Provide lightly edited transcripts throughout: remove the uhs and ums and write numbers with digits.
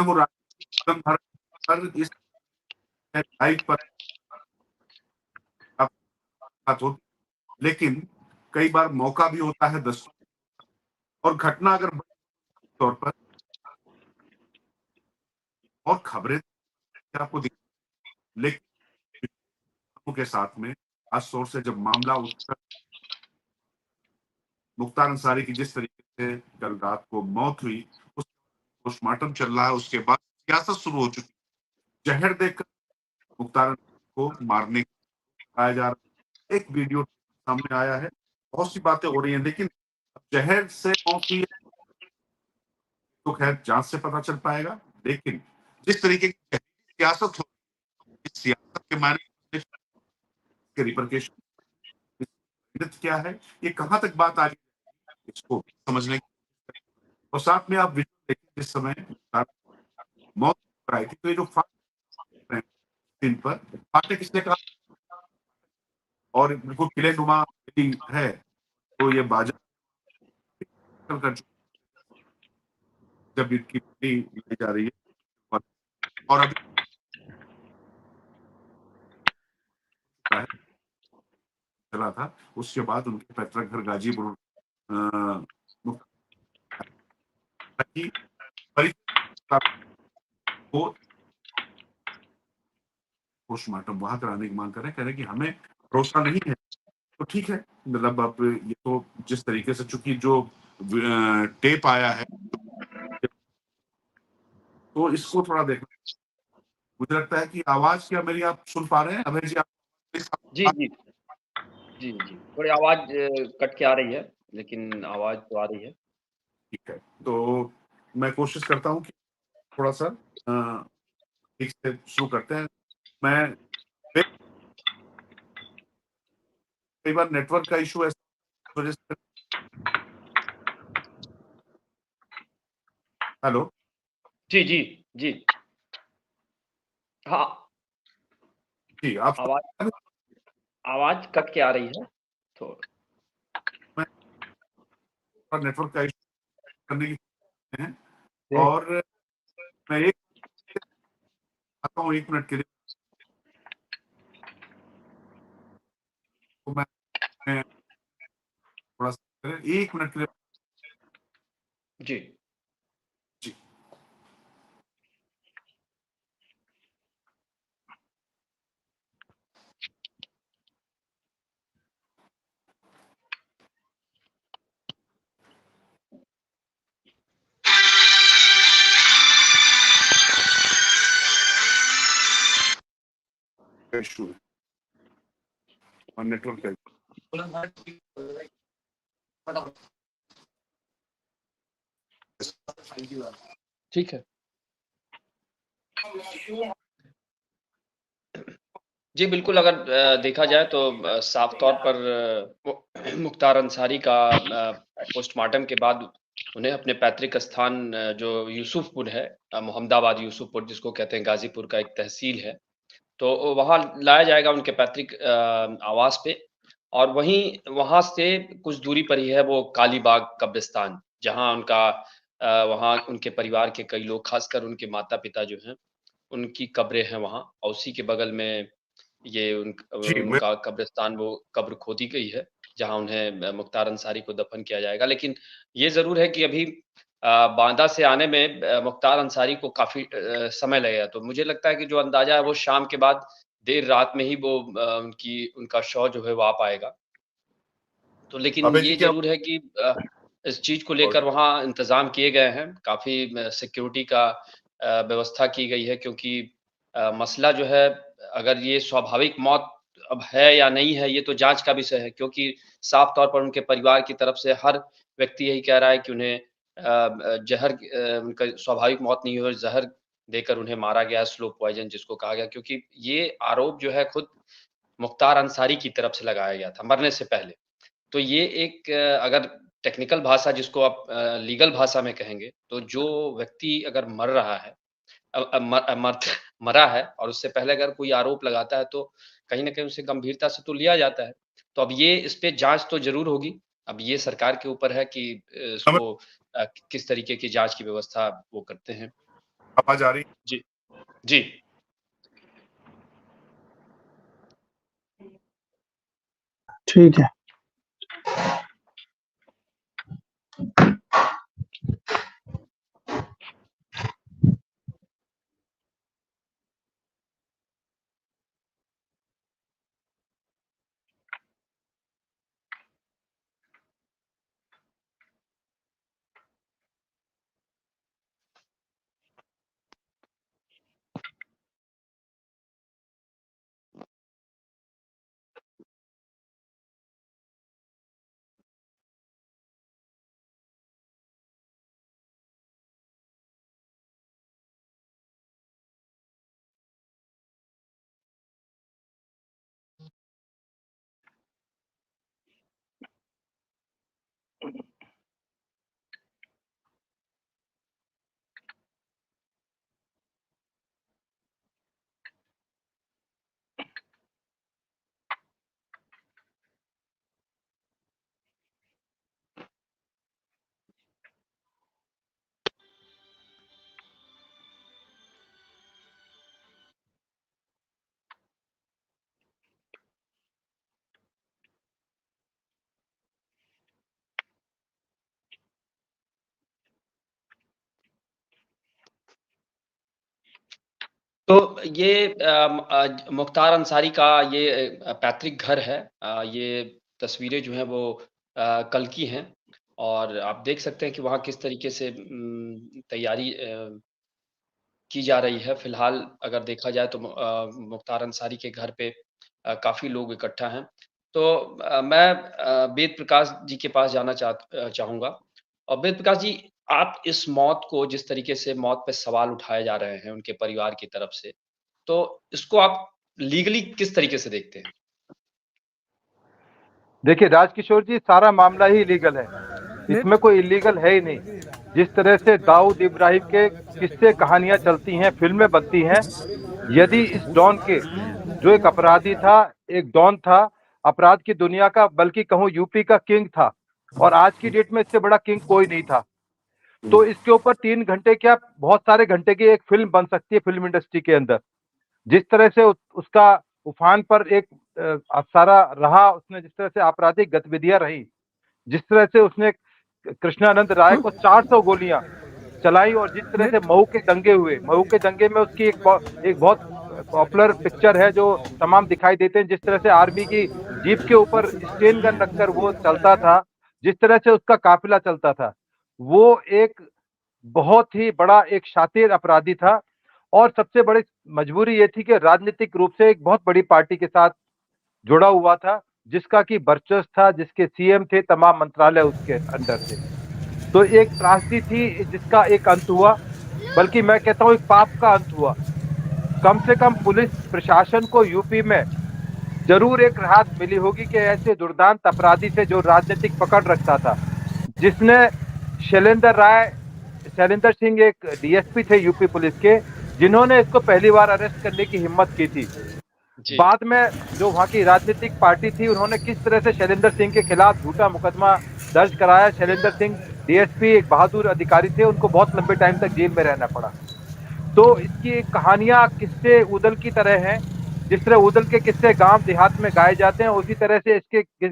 वो कदम पर इस लाइव पर बात होती, लेकिन कई बार मौका भी होता है और घटना अगर तौर पर और खबरें आपको लेकिन के साथ में खास तौर से जब मामला उठकर मुख्तार अंसारी की जिस तरीके से कल रात को मौत हुई, उस पोस्टमार्टम चल रहा है, उसके बाद सियासत शुरू हो चुकी, जहर देकर मुख्तार को मारने आया जा रहा, एक वीडियो सामने आया है, बहुत सी बातें हो रही हैं, लेकिन जहर से मौत हुई तो खैर जांच से पता चल पाएगा, लेकिन जिस तरीके की सियासत हो, इस सियासत के मायने के रिपरकेशन क्या है, ये कहां तक बात आ रही है, इसको समझने और साथ में आप वीडियो देखिए जिस समय मौत आई थी, तो ये जो इन पर फाटे किसने कहा और बिल्कुल किले नुमा है, तो ये बाजा कर जब इनकी लाई जा रही है और अभी चला था, उसके बाद उनके पैतृक घर गाजीपुर को पोस्टमार्टम वहां कराने की मांग कर रहे हैं, कह रहे हैं कि हमें भरोसा नहीं है, तो ठीक है, मतलब अब ये तो जिस तरीके से चूंकि जो टेप आया है, तो इसको थोड़ा देखना, मुझे लगता है कि आवाज क्या मेरी आप सुन पा रहे हैं अभय जी? जी, जी। जी, जी। थोड़ी आवाज़ कट के आ रही है, लेकिन आवाज़ तो आ रही है। ठीक है, तो मैं कोशिश करता हूँ कि थोड़ा-सा ठीक से शुरू करते हैं। मैं कई बार नेटवर्क का इश्यू है, इस वजह से हेलो? जी, जी, जी। हाँ, जी, आप आवाज़ आवाज़ कट के आ रही है, तो मैं नेटवर्क का इश्यू करने की है जी। और मैं एक आता हूँ 1 मिनट के लिए, तो मैं थोड़ा-सा 1 मिनट के लिए जी। जी। इश्यू है और नेटवर्क का ठीक है। जी, बिल्कुल अगर देखा जाए तो साफ़ तौर पर मुख्तार अंसारी का पोस्टमार्टम के बाद उन्हें अपने पैतृक स्थान जो यूसुफ़पुर है, मोहम्मदाबाद यूसुफ़पुर जिसको कहते हैं गाज़ीपुर का एक तहसील है, तो वहाँ लाया जाएगा उनके पैतृक आवास पे और वहीं वहाँ से कुछ दूरी पर ही है वो कालीबाग कब्रिस्तान, जहाँ उनका वहाँ उनके परिवार के कई लोग ख़ासकर उनके माता-पिता जो हैं, उनकी कब्रें हैं वहाँ और उसी के बगल में ये जी, मैं उनका कब्रिस्तान वो कब्र खोदी गई है, जहाँ उन्हें मुख्तार अंसारी को दफ़न किया जाएगा। लेकिन ये ज़रूर है कि अभी बांदा से आने में मुख्तार अंसारी को काफ़ी समय लगेगा। तो मुझे लगता है कि जो अंदाज़ा है वो शाम के बाद देर रात में ही वो उनका शव जो है वो आ पाएगा। तो लेकिन अभय जी ये क्या ज़रूर है कि इस चीज़ को लेकर वहाँ इंतज़ाम किए गए हैं, काफ़ी सिक्योरिटी का व्यवस्था की गई है क्योंकि मसला जो है अगर ये स्वाभाविक मौत अब है या नहीं है, ये तो जाँच का विषय है क्योंकि साफ़ तौर पर उनके परिवार की तरफ से हर व्यक्ति यही कह रहा है कि उन्हें ज़हर उनका स्वाभाविक मौत नहीं हुई और ज़हर देकर उन्हें मारा गया, स्लो पॉइज़न जिसको कहा गया क्योंकि ये आरोप जो है खुद मुख्तार अंसारी की तरफ से लगाया गया था, मरने से पहले। तो ये एक अगर टेक्निकल भाषा जिसको आप लीगल भाषा में कहेंगे, तो जो व्यक्ति अगर मर रहा है अ अ, म अ, मर मरा है और उससे पहले अगर कोई आरोप लगाता है, तो कहीं न कहीं उसे गंभीरता से तो लिया जाता है। तो अब ये इस पे जाँच तो ज़रूर होगी। अब ये सरकार के ऊपर है कि समझ इसको किस तरीके की जाँच की व्यवस्था वो करते हैं। आवाज आ रही? जी, जी। ठीक है। तो ये मुख्तार अंसारी का ये पैतृक घर है। ये तस्वीरें जो हैं वो कल की हैं और आप देख सकते हैं कि वहाँ किस तरीके से तैयारी की जा रही है। फ़िलहाल अगर देखा जाए तो मुख्तार अंसारी के घर पे काफ़ी लोग इकट्ठा हैं। तो मैं वेद प्रकाश जी के पास जाना चाहूँगा और वेद प्रकाश जी, आप इस मौत को जिस तरीके से मौत पे सवाल उठाए जा रहे हैं उनके परिवार की तरफ से, तो इसको आप लीगली किस तरीके से देखते हैं? देखिए राजकिशोर जी, सारा मामला ही इलीगल है, इसमें कोई इलीगल है ही नहीं। जिस तरह से दाऊद इब्राहिम के किस्से कहानियां चलती हैं, फिल्में बनती हैं, यदि इस डॉन के, जो एक अपराधी था, एक डॉन था, अपराध की दुनिया का, बल्कि कहूँ यूपी का किंग था, और आज की डेट में इससे बड़ा किंग कोई नहीं था, तो इसके ऊपर 3 घंटे क्या बहुत सारे घंटे की एक फिल्म बन सकती है फिल्म इंडस्ट्री के अंदर। जिस तरह से उसका उफान पर एक सारा रहा, उसने जिस तरह से आपराधिक गतिविधियां रही, जिस तरह से उसने कृष्णानंद राय को 400 गोलियां चलाई, और जिस तरह से महू के दंगे हुए, महू के दंगे में उसकी एक बहुत पॉपुलर पिक्चर है जो तमाम दिखाई देते हैं, जिस तरह से आर्मी की जीप के ऊपर स्टेन गन रखकर वो चलता था, जिस तरह से उसका काफिला चलता था, वो एक बहुत ही बड़ा एक शातिर अपराधी था। और सबसे बड़ी मजबूरी ये थी कि राजनीतिक रूप से एक बहुत बड़ी पार्टी के साथ जुड़ा हुआ था, जिसका कि वर्चस्व था, जिसके सीएम थे, तमाम मंत्रालय उसके अंडर थे। तो एक त्रासदी थी जिसका एक अंत हुआ, बल्कि मैं कहता हूं एक पाप का अंत हुआ। कम से कम पुलिस प्रशासन को यूपी में जरूर एक राहत मिली होगी कि ऐसे दुर्दांत अपराधी से जो राजनीतिक पकड़ रखता था, जिसने शैलेंद्र सिंह एक डीएसपी थे यूपी पुलिस के, जिन्होंने इसको पहली बार अरेस्ट करने की हिम्मत की थी। बाद में जो वहां की राजनीतिक पार्टी थी, उन्होंने किस तरह से शैलेंद्र सिंह के खिलाफ झूठा मुकदमा दर्ज कराया। शैलेंद्र सिंह डीएसपी एक बहादुर अधिकारी थे, उनको बहुत लंबे टाइम तक जेल में रहना पड़ा। तो इसकी कहानियां किस्से उदल की तरह हैं, जिस तरह उदल के किस्से गांव देहात में गाए जाते हैं, उसी तरह से इसके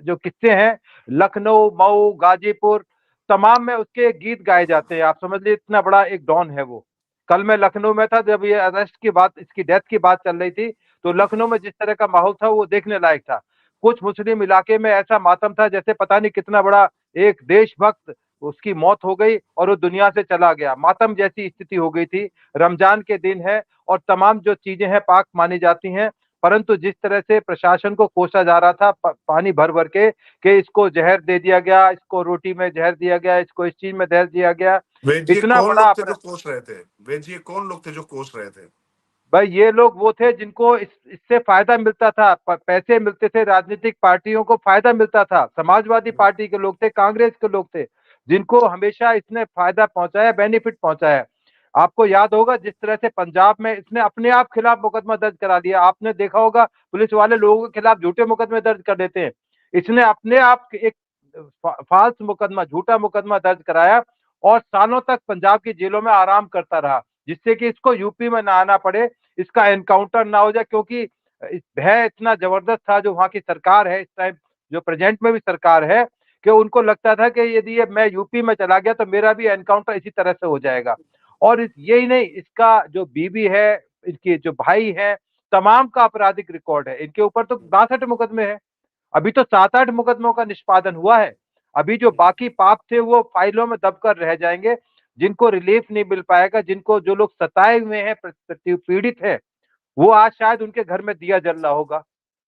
जो किस्से हैं लखनऊ, मऊ, गाजीपुर, तमाम में उसके गीत गाए जाते हैं। आप समझ लीजिए इतना बड़ा एक डॉन है वो। कल मैं लखनऊ में था जब ये अरेस्ट की बात, इसकी डेथ की बात चल रही थी, तो लखनऊ में जिस तरह का माहौल था वो देखने लायक था। कुछ मुस्लिम इलाके में ऐसा मातम था जैसे पता नहीं कितना बड़ा एक देशभक्त, उसकी मौत हो गई और वो दुनिया से चला गया, मातम जैसी स्थिति हो गई थी। रमजान के दिन है और तमाम जो चीजें हैं पाक मानी जाती हैं, परंतु जिस तरह से प्रशासन को कोसा जा रहा था पानी भर भर के कि इसको जहर दे दिया गया, इसको रोटी में जहर दिया गया, इसको इस चीज में जहर दिया गया, इतना बड़ा लोग थे जो कोस रहे थे? वेजिए कौन लोग थे जो कोस रहे थे? भाई ये लोग वो थे जिनको इससे फायदा मिलता था, पैसे मिलते थे, राजनीतिक पार्टियों को फायदा मिलता था, समाजवादी पार्टी के लोग थे, कांग्रेस के लोग थे, जिनको हमेशा इसने फायदा पहुंचाया, बेनिफिट पहुंचाया। आपको याद होगा जिस तरह से पंजाब में इसने अपने आप खिलाफ मुकदमा दर्ज करा दिया। आपने देखा होगा पुलिस वाले लोगों के खिलाफ झूठे मुकदमे दर्ज कर देते हैं, इसने अपने आप एक फाल्स मुकदमा, झूठा मुकदमा दर्ज कराया और सालों तक पंजाब की जेलों में आराम करता रहा। जिससे कि इसको यूपी में ना आना पड़े, इसका एनकाउंटर ना हो जाए, क्योंकि भय इतना जबरदस्त था जो वहां की सरकार है इस टाइम, जो प्रेजेंट में भी सरकार है, कि उनको लगता था कि यदि ये मैं यूपी में चला गया तो मेरा भी एनकाउंटर इसी तरह से हो जाएगा। और यही नहीं, इसका जो बीवी है, इनके जो भाई है, तमाम का आपराधिक रिकॉर्ड है। इनके ऊपर तो 62 मुकदमे हैं। अभी तो 7-8 मुकदमों का निष्पादन हुआ है। अभी जो बाकी पाप थे वो फाइलों में दबकर रह जाएंगे, जिनको रिलीफ नहीं मिल पाएगा, जिनको जो लोग सताए हुए हैं, पीड़ित है, वो आज शायद उनके घर में दिया जल रहा होगा।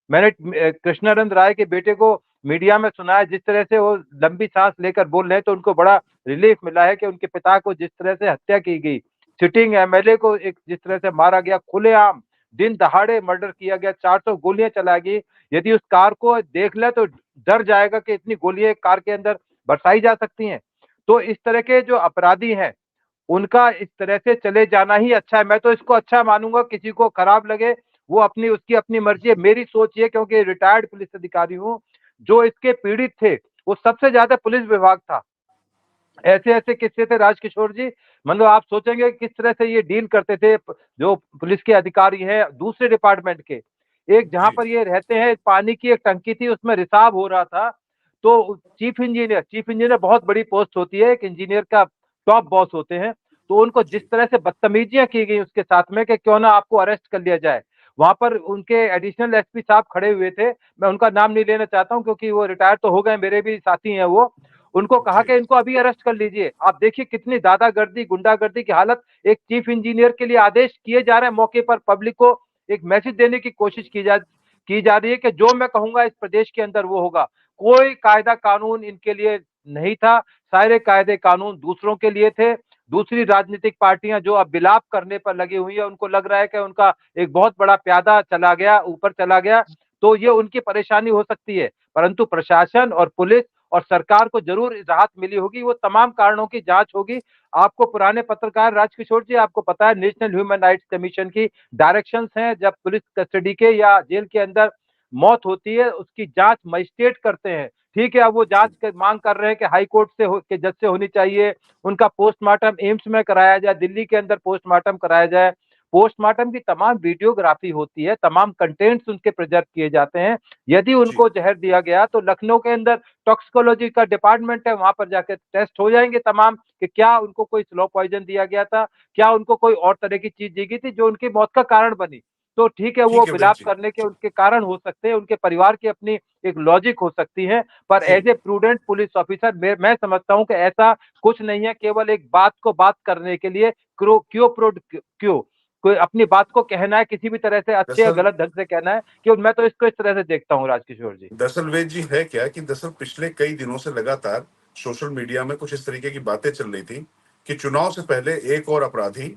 मैंने कृष्णानंद राय के बेटे को मीडिया में सुना है, जिस तरह से वो लंबी सांस लेकर बोल रहे हैं, तो उनको बड़ा रिलीफ मिला है कि उनके पिता को जिस तरह से हत्या की गई, सिटिंग एमएलए को एक जिस तरह से मारा गया, खुलेआम दिन दहाड़े मर्डर किया गया, 400 गोलियां चलाई गई। यदि उस कार को देख ले तो डर जाएगा कि इतनी गोलियां एक कार के अंदर बरसाई जा सकती हैं। तो इस तरह के जो अपराधी हैं, उनका इस तरह से चले जाना ही अच्छा है। मैं तो इसको अच्छा मानूंगा, किसी को खराब लगे वो उसकी अपनी मर्जी है। मेरी सोच ये, क्योंकि रिटायर्ड पुलिस अधिकारी हूँ, जो इसके पीड़ित थे वो सबसे ज्यादा पुलिस विभाग था। ऐसे ऐसे किस्से थे राजकिशोर जी, मतलब आप सोचेंगे किस तरह से ये डील करते थे जो पुलिस के अधिकारी हैं दूसरे डिपार्टमेंट के। एक जहां पर ये रहते हैं, पानी की एक टंकी थी, उसमें रिसाव हो रहा था, तो चीफ इंजीनियर बहुत बड़ी पोस्ट होती है, एक इंजीनियर का टॉप बॉस होते हैं, तो उनको जिस तरह से बदतमीजियां की गई उसके साथ में कि क्यों ना आपको अरेस्ट कर लिया जाए। वहां पर उनके एडिशनल एसपी साहब खड़े हुए थे, मैं उनका नाम नहीं लेना चाहता हूं क्योंकि वो रिटायर तो हो गए, मेरे भी साथी हैं वो। उनको कहा कि इनको अभी अरेस्ट कर लीजिए। आप देखिए कितनी दादागर्दी, गुंडागर्दी की हालत। एक चीफ इंजीनियर के लिए आदेश किए जा रहे हैं, मौके पर पब्लिक को एक मैसेज देने की कोशिश की जा रही है कि जो मैं कहूंगा इस प्रदेश के अंदर वो होगा। कोई कायदा कानून इनके लिए नहीं था, सारे कायदे कानून दूसरों के लिए थे। दूसरी राजनीतिक पार्टियां जो अब विलाप करने पर लगी हुई है, उनको लग रहा है कि उनका एक बहुत बड़ा प्यादा चला गया, ऊपर चला गया, तो ये उनकी परेशानी हो सकती है। परंतु प्रशासन और पुलिस और सरकार को जरूर राहत मिली होगी, वो तमाम कारणों की जांच होगी। आपको पुराने पत्रकार राजकिशोर जी, आपको पता है नेशनल ह्यूमन राइट्स कमीशन की डायरेक्शंस हैं, जब पुलिस कस्टडी के या जेल के अंदर मौत होती है उसकी जांच मजिस्ट्रेट करते हैं। ठीक है, अब वो जांच मांग कर रहे हैं कि हाई कोर्ट के जज से होनी चाहिए, उनका पोस्टमार्टम एम्स में कराया जाए, दिल्ली के अंदर पोस्टमार्टम कराया जाए। पोस्टमार्टम की तमाम वीडियोग्राफी होती है, तमाम कंटेंट्स उनके प्रिजर्व किए जाते हैं। यदि उनको जहर दिया गया तो लखनऊ के अंदर टॉक्सिकोलॉजी का डिपार्टमेंट है, वहां पर जाकर टेस्ट हो जाएंगे तमाम, कि क्या उनको कोई स्लो पॉइजन दिया गया था, क्या उनको कोई और तरह की चीज दी गई थी जो उनकी मौत का कारण बनी। तो ठीक है, वो विलाप करने के उनके कारण हो सकते हैं, उनके परिवार की अपनी एक लॉजिक हो सकती है, पर as a prudent police officer मैं समझता हूं कि ऐसा कुछ नहीं है। केवल एक बात को बात करने के लिए क्यों कोई अपनी बात को कहना है, किसी भी तरह से अच्छे या गलत ढंग से कहना है, कि मैं तो इसको इस तरह से देखता हूँ राजकिशोर जी। दरअसल वेद जी है क्या कि दरअसल पिछले कई दिनों से लगातार सोशल मीडिया में कुछ इस तरीके की बातें चल रही थी कि चुनाव से पहले एक और अपराधी,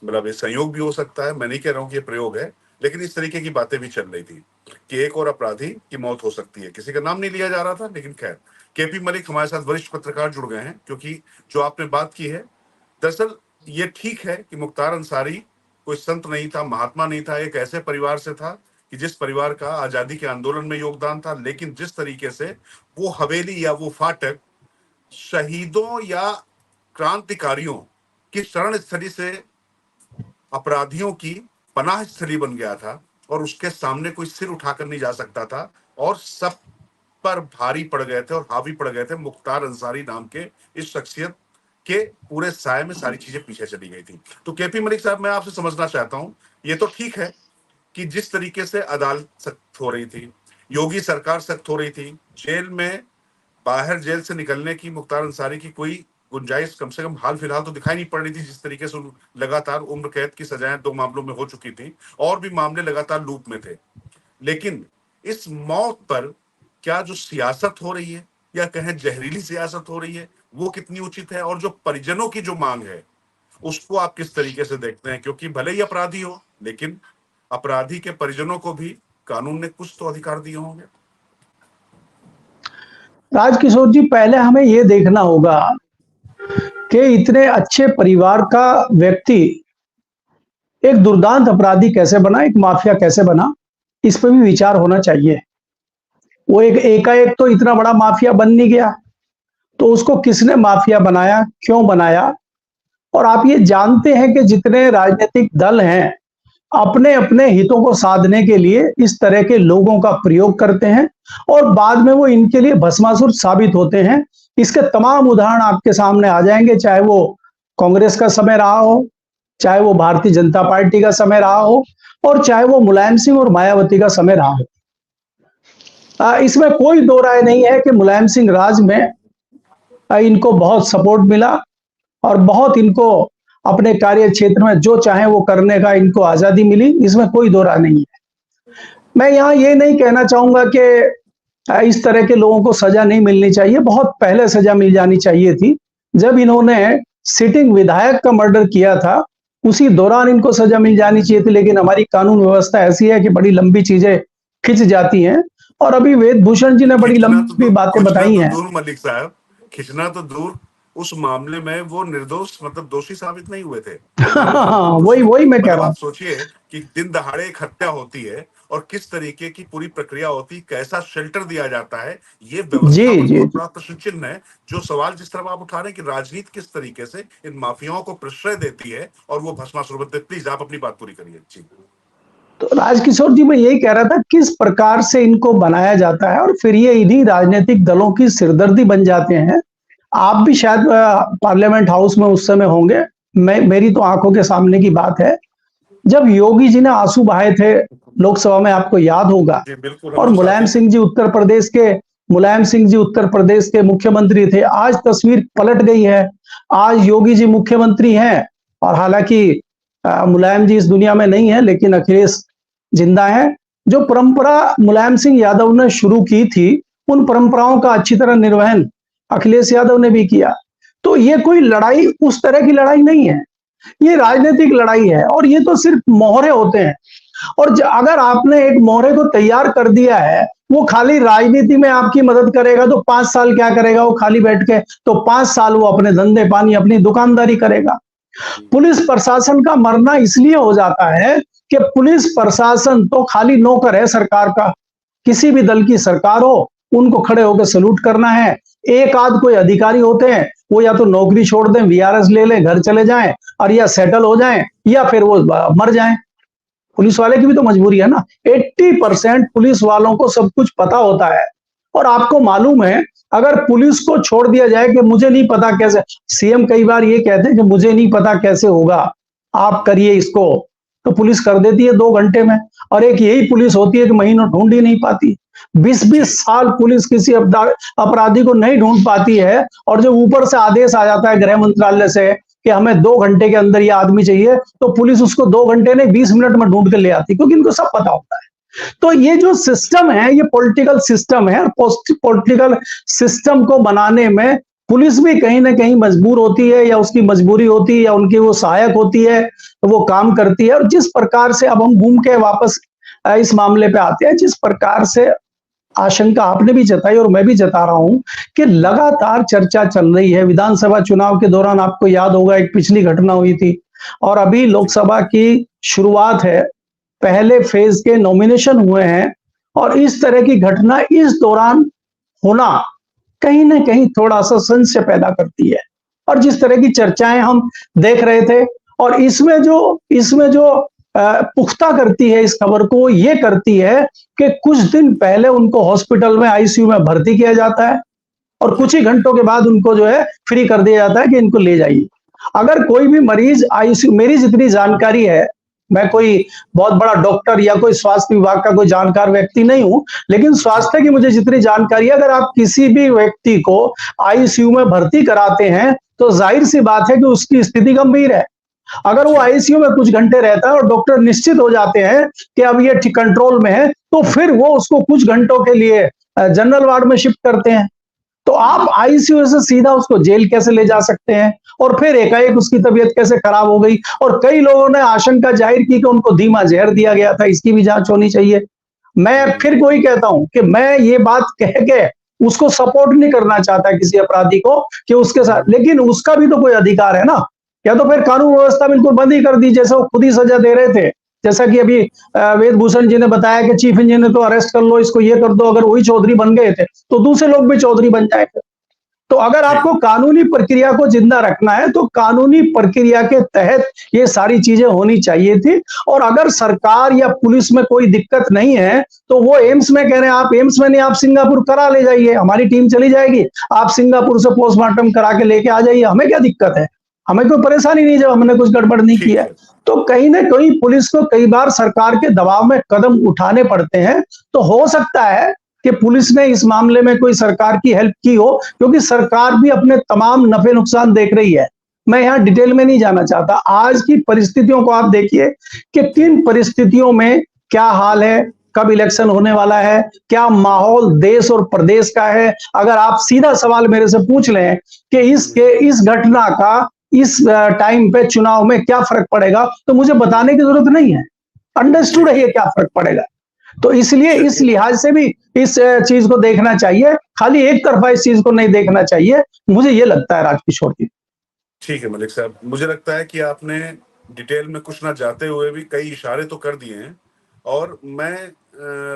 मतलब ये संयोग भी हो सकता है, मैं नहीं कह रहा हूं कि ये प्रयोग है, लेकिन इस तरीके की बातें भी चल रही थी कि एक और अपराधी की मौत हो सकती है। किसी का नाम नहीं लिया जा रहा था, लेकिन खैर केपी मलिक हमारे साथ वरिष्ठ पत्रकार जुड़ गए हैं, क्योंकि जो आपने बात की है, दरअसल ये ठीक है कि मुख्तार अंसारी कोई संत नहीं था, महात्मा नहीं था, एक ऐसे परिवार से था कि जिस परिवार का आजादी के आंदोलन में योगदान था, लेकिन जिस तरीके से वो हवेली या वो फाटक शहीदों या क्रांतिकारियों की शरण स्थली से अपराधियों की पनाह स्थली बन गया था, और उसके सामने कोई सिर उठाकर नहीं जा सकता था, और सब पर भारी पड़ गए थे और हावी पड़ गए थे मुख्तार अंसारी नाम के इस शख्सियत के पूरे साय में सारी चीजें पीछे चली गई थी। तो केपी मलिक साहब, मैं आपसे समझना चाहता हूं, ये तो ठीक है कि जिस तरीके से अदालत सख्त हो रही थी, योगी सरकार सख्त हो रही थी, जेल में बाहर जेल से निकलने की मुख्तार अंसारी की कोई गुंजाइश कम से कम हाल फिलहाल तो दिखाई नहीं पड़ रही थी, जिस तरीके से लगातार उम्र कैद की सजाएं 2 मामलों में हो चुकी थी, और भी मामले लगातार लूप में थे। लेकिन इस मौत पर क्या जो सियासत हो रही है, या कहें जहरीली सियासत हो रही है, वो कितनी उचित है, और जो परिजनों की जो मांग है उसको आप किस तरीके से देखते हैं? क्योंकि भले ही अपराधी हो, लेकिन अपराधी के परिजनों को भी कानून ने कुछ तो अधिकार दिए होंगे। राजकिशोर जी, पहले हमें यह देखना होगा कि इतने अच्छे परिवार का व्यक्ति एक दुर्दांत अपराधी कैसे बना, एक माफिया कैसे बना, इस पर भी विचार होना चाहिए। वो एकाएक तो इतना बड़ा माफिया बन नहीं गया, तो उसको किसने माफिया बनाया, क्यों बनाया, और आप ये जानते हैं कि जितने राजनीतिक दल हैं अपने अपने हितों को साधने के लिए इस तरह के लोगों का प्रयोग करते हैं और बाद में वो इनके लिए भस्मासुर साबित होते हैं। इसके तमाम उदाहरण आपके सामने आ जाएंगे, चाहे वो कांग्रेस का समय रहा हो, चाहे वो भारतीय जनता पार्टी का समय रहा हो और चाहे वो मुलायम सिंह और मायावती का समय रहा हो। इसमें कोई दो राय नहीं है कि मुलायम सिंह राज में इनको बहुत सपोर्ट मिला और बहुत इनको अपने कार्य क्षेत्र में जो चाहे वो करने का इनको आजादी मिली, इसमें कोई दो राय नहीं है। मैं यहाँ ये नहीं कहना चाहूंगा कि इस तरह के लोगों को सजा नहीं मिलनी चाहिए, बहुत पहले सजा मिल जानी चाहिए थी। जब इन्होंने सिटिंग विधायक का मर्डर किया था उसी दौरान इनको सजा मिल जानी चाहिए थी, लेकिन हमारी कानून व्यवस्था ऐसी है कि बड़ी लंबी चीजें खिंच जाती हैं। और अभी वेदभूषण जी ने बड़ी लंबी बातें बताई हैं। दूर मलिक साहब, खिंचना तो दूर, उस मामले में वो निर्दोष मतलब दोषी साबित नहीं हुए थे। वही मैं कह रहा हूँ। आप सोचिए कि दिन दहाड़े एक हत्या होती है और किस तरीके की पूरी प्रक्रिया होती है, कैसा शेल्टर दिया जाता है, ये व्यवस्था पर बहुत बड़ा प्रश्न चिन्ह है। जो सवाल जिस तरह आप उठा रहे हैं कि राजनीति किस तरीके से इन माफियाओं को प्रश्रय देती है और वो भस्मासुर बनते। प्लीज आप अपनी बात पूरी करिए जी। तो राजकिशोर जी, मैं यही कह रहा था किस प्रकार से इनको बनाया जाता है और फिर ये इन्हीं राजनीतिक दलों की सिरदर्दी बन जाते हैं। आप भी शायद पार्लियामेंट हाउस में उस समय होंगे, मेरी तो आंखों के सामने की बात है जब योगी जी ने आंसू बहाए थे लोकसभा में, आपको याद होगा। और मुलायम सिंह जी उत्तर प्रदेश के मुख्यमंत्री थे। आज तस्वीर पलट गई है, आज योगी जी मुख्यमंत्री हैं और हालांकि मुलायम जी इस दुनिया में नहीं है, लेकिन अखिलेश जिंदा है। जो परंपरा मुलायम सिंह यादव ने शुरू की थी उन परंपराओं का अच्छी तरह निर्वहन अखिलेश यादव ने भी किया। तो ये कोई लड़ाई उस तरह की लड़ाई नहीं है, ये राजनीतिक लड़ाई है और ये तो सिर्फ मोहरे होते हैं। और अगर आपने एक मोहरे को तैयार कर दिया है, वो खाली राजनीति में आपकी मदद करेगा तो 5 साल क्या करेगा वो खाली बैठ के, तो 5 साल वो अपने धंधे पानी अपनी दुकानदारी करेगा। पुलिस प्रशासन का मरना इसलिए हो जाता है कि पुलिस प्रशासन तो खाली नौकर है सरकार का। किसी भी दल की सरकार हो उनको खड़े होकर सैल्यूट करना है। एक आध कोई अधिकारी होते हैं वो या तो नौकरी छोड़ दें, वीआरएस ले लें, घर चले जाएं और या सेटल हो जाएं या फिर वो मर जाएं। पुलिस वाले की भी तो मजबूरी है ना। 80% पुलिस वालों को सब कुछ पता होता है और आपको मालूम है अगर पुलिस को छोड़ दिया जाए कि मुझे नहीं पता कैसे, सीएम कई बार ये कहते हैं कि मुझे नहीं पता कैसे होगा, आप करिए इसको, तो पुलिस कर देती है 2 घंटे में। और एक यही पुलिस होती है कि महीनों ढूंढ ही नहीं पाती। 20-20 साल पुलिस किसी अपराधी को नहीं ढूंढ पाती है और जब ऊपर से आदेश आ जाता है गृह मंत्रालय से कि हमें 2 घंटे के अंदर ये आदमी चाहिए, तो पुलिस उसको 2 घंटे नहीं 20 मिनट में ढूंढ के ले आती, क्योंकि इनको सब पता होता है। तो ये जो सिस्टम है ये पॉलिटिकल सिस्टम है और पॉलिटिकल सिस्टम को बनाने में पुलिस भी कहीं ना कहीं मजबूर होती है या उसकी मजबूरी होती है या उनकी वो सहायक होती है, तो वो काम करती है। और जिस प्रकार से अब हम घूम के वापस इस मामले पे आते हैं, जिस प्रकार से आशंका आपने भी जताई और मैं भी जता रहा हूं कि लगातार चर्चा चल रही है। विधानसभा चुनाव के दौरान आपको याद होगा एक पिछली घटना हुई थी और अभी लोकसभा की शुरुआत है, पहले फेज के नॉमिनेशन हुए हैं और इस तरह की घटना इस दौरान होना कहीं ना कहीं थोड़ा सा संशय पैदा करती है। और जिस तरह की चर्चाएं हम देख रहे थे और इसमें जो पुख्ता करती है इस खबर को, ये करती है कि कुछ दिन पहले उनको हॉस्पिटल में आईसीयू में भर्ती किया जाता है और कुछ ही घंटों के बाद उनको जो है फ्री कर दिया जाता है कि इनको ले जाइए। अगर कोई भी मरीज आईसीयू, मेरी जितनी जानकारी है, मैं कोई बहुत बड़ा डॉक्टर या कोई स्वास्थ्य विभाग का कोई जानकार व्यक्ति नहीं हूं, लेकिन स्वास्थ्य की मुझे जितनी जानकारी है, अगर आप किसी भी व्यक्ति को आईसीयू में भर्ती कराते हैं तो जाहिर सी बात है कि उसकी स्थिति गंभीर है। अगर वो आईसीयू में कुछ घंटे रहता है और डॉक्टर निश्चित हो जाते हैं कि अब ये कंट्रोल में है, तो फिर वो उसको कुछ घंटों के लिए जनरल वार्ड में शिफ्ट करते हैं। तो आप आईसीयू से सीधा उसको जेल कैसे ले जा सकते हैं? और फिर एकाएक उसकी तबीयत कैसे खराब हो गई? और कई लोगों ने आशंका जाहिर की कि उनको धीमा जहर दिया गया था, इसकी भी जांच होनी चाहिए। मैं फिर वही कहता हूं कि मैं ये बात कह के उसको सपोर्ट नहीं करना चाहता किसी अपराधी को कि उसके साथ, लेकिन उसका भी तो कोई अधिकार है ना। या तो फिर कानून व्यवस्था बिल्कुल बंद ही कर दी, जैसे वो खुद ही सजा दे रहे थे। जैसा कि अभी वेदभूषण जी ने बताया कि चीफ इंजीनियर तो अरेस्ट कर लो, इसको ये कर दो। अगर वही चौधरी बन गए थे तो दूसरे लोग भी चौधरी बन जाएंगे। तो अगर जी। आपको कानूनी प्रक्रिया को जिंदा रखना है तो कानूनी प्रक्रिया के तहत ये सारी चीजें होनी चाहिए थी। और अगर सरकार या पुलिस में कोई दिक्कत नहीं है तो वो एम्स में कह रहे हैं, आप एम्स में नहीं, आप सिंगापुर करा ले जाइए, हमारी टीम चली जाएगी, आप सिंगापुर से पोस्टमार्टम करा के लेके आ जाइए, हमें क्या दिक्कत है, हमें कोई परेशानी नहीं जब हमने कुछ गड़बड़ नहीं ठीक किया। है। तो कहीं ना कहीं पुलिस को कई बार सरकार के दबाव में कदम उठाने पड़ते हैं। तो हो सकता है कि पुलिस ने इस मामले में कोई सरकार की हेल्प की हो, क्योंकि सरकार भी अपने तमाम नफे नुकसान देख रही है। मैं यहां डिटेल में नहीं जाना चाहता। आज की परिस्थितियों को आप देखिए कि किन परिस्थितियों में क्या हाल है, कब इलेक्शन होने वाला है, क्या माहौल देश और प्रदेश का है। अगर आप सीधा सवाल मेरे से पूछ लें कि इस घटना का इस टाइम पे चुनाव में क्या फर्क पड़ेगा, तो मुझे बताने की जरूरत नहीं है, अंडरस्टूड है ये क्या फर्क पड़ेगा। तो इसलिए इस लिहाज से भी इस चीज को देखना चाहिए, खाली एक तरफा इस चीज को नहीं देखना चाहिए, मुझे ये लगता है राजकिशोर जी। ठीक है मलिक साहब, मुझे लगता है कि आपने डिटेल में कुछ ना जाते हुए भी कई इशारे तो कर दिए हैं। और मैं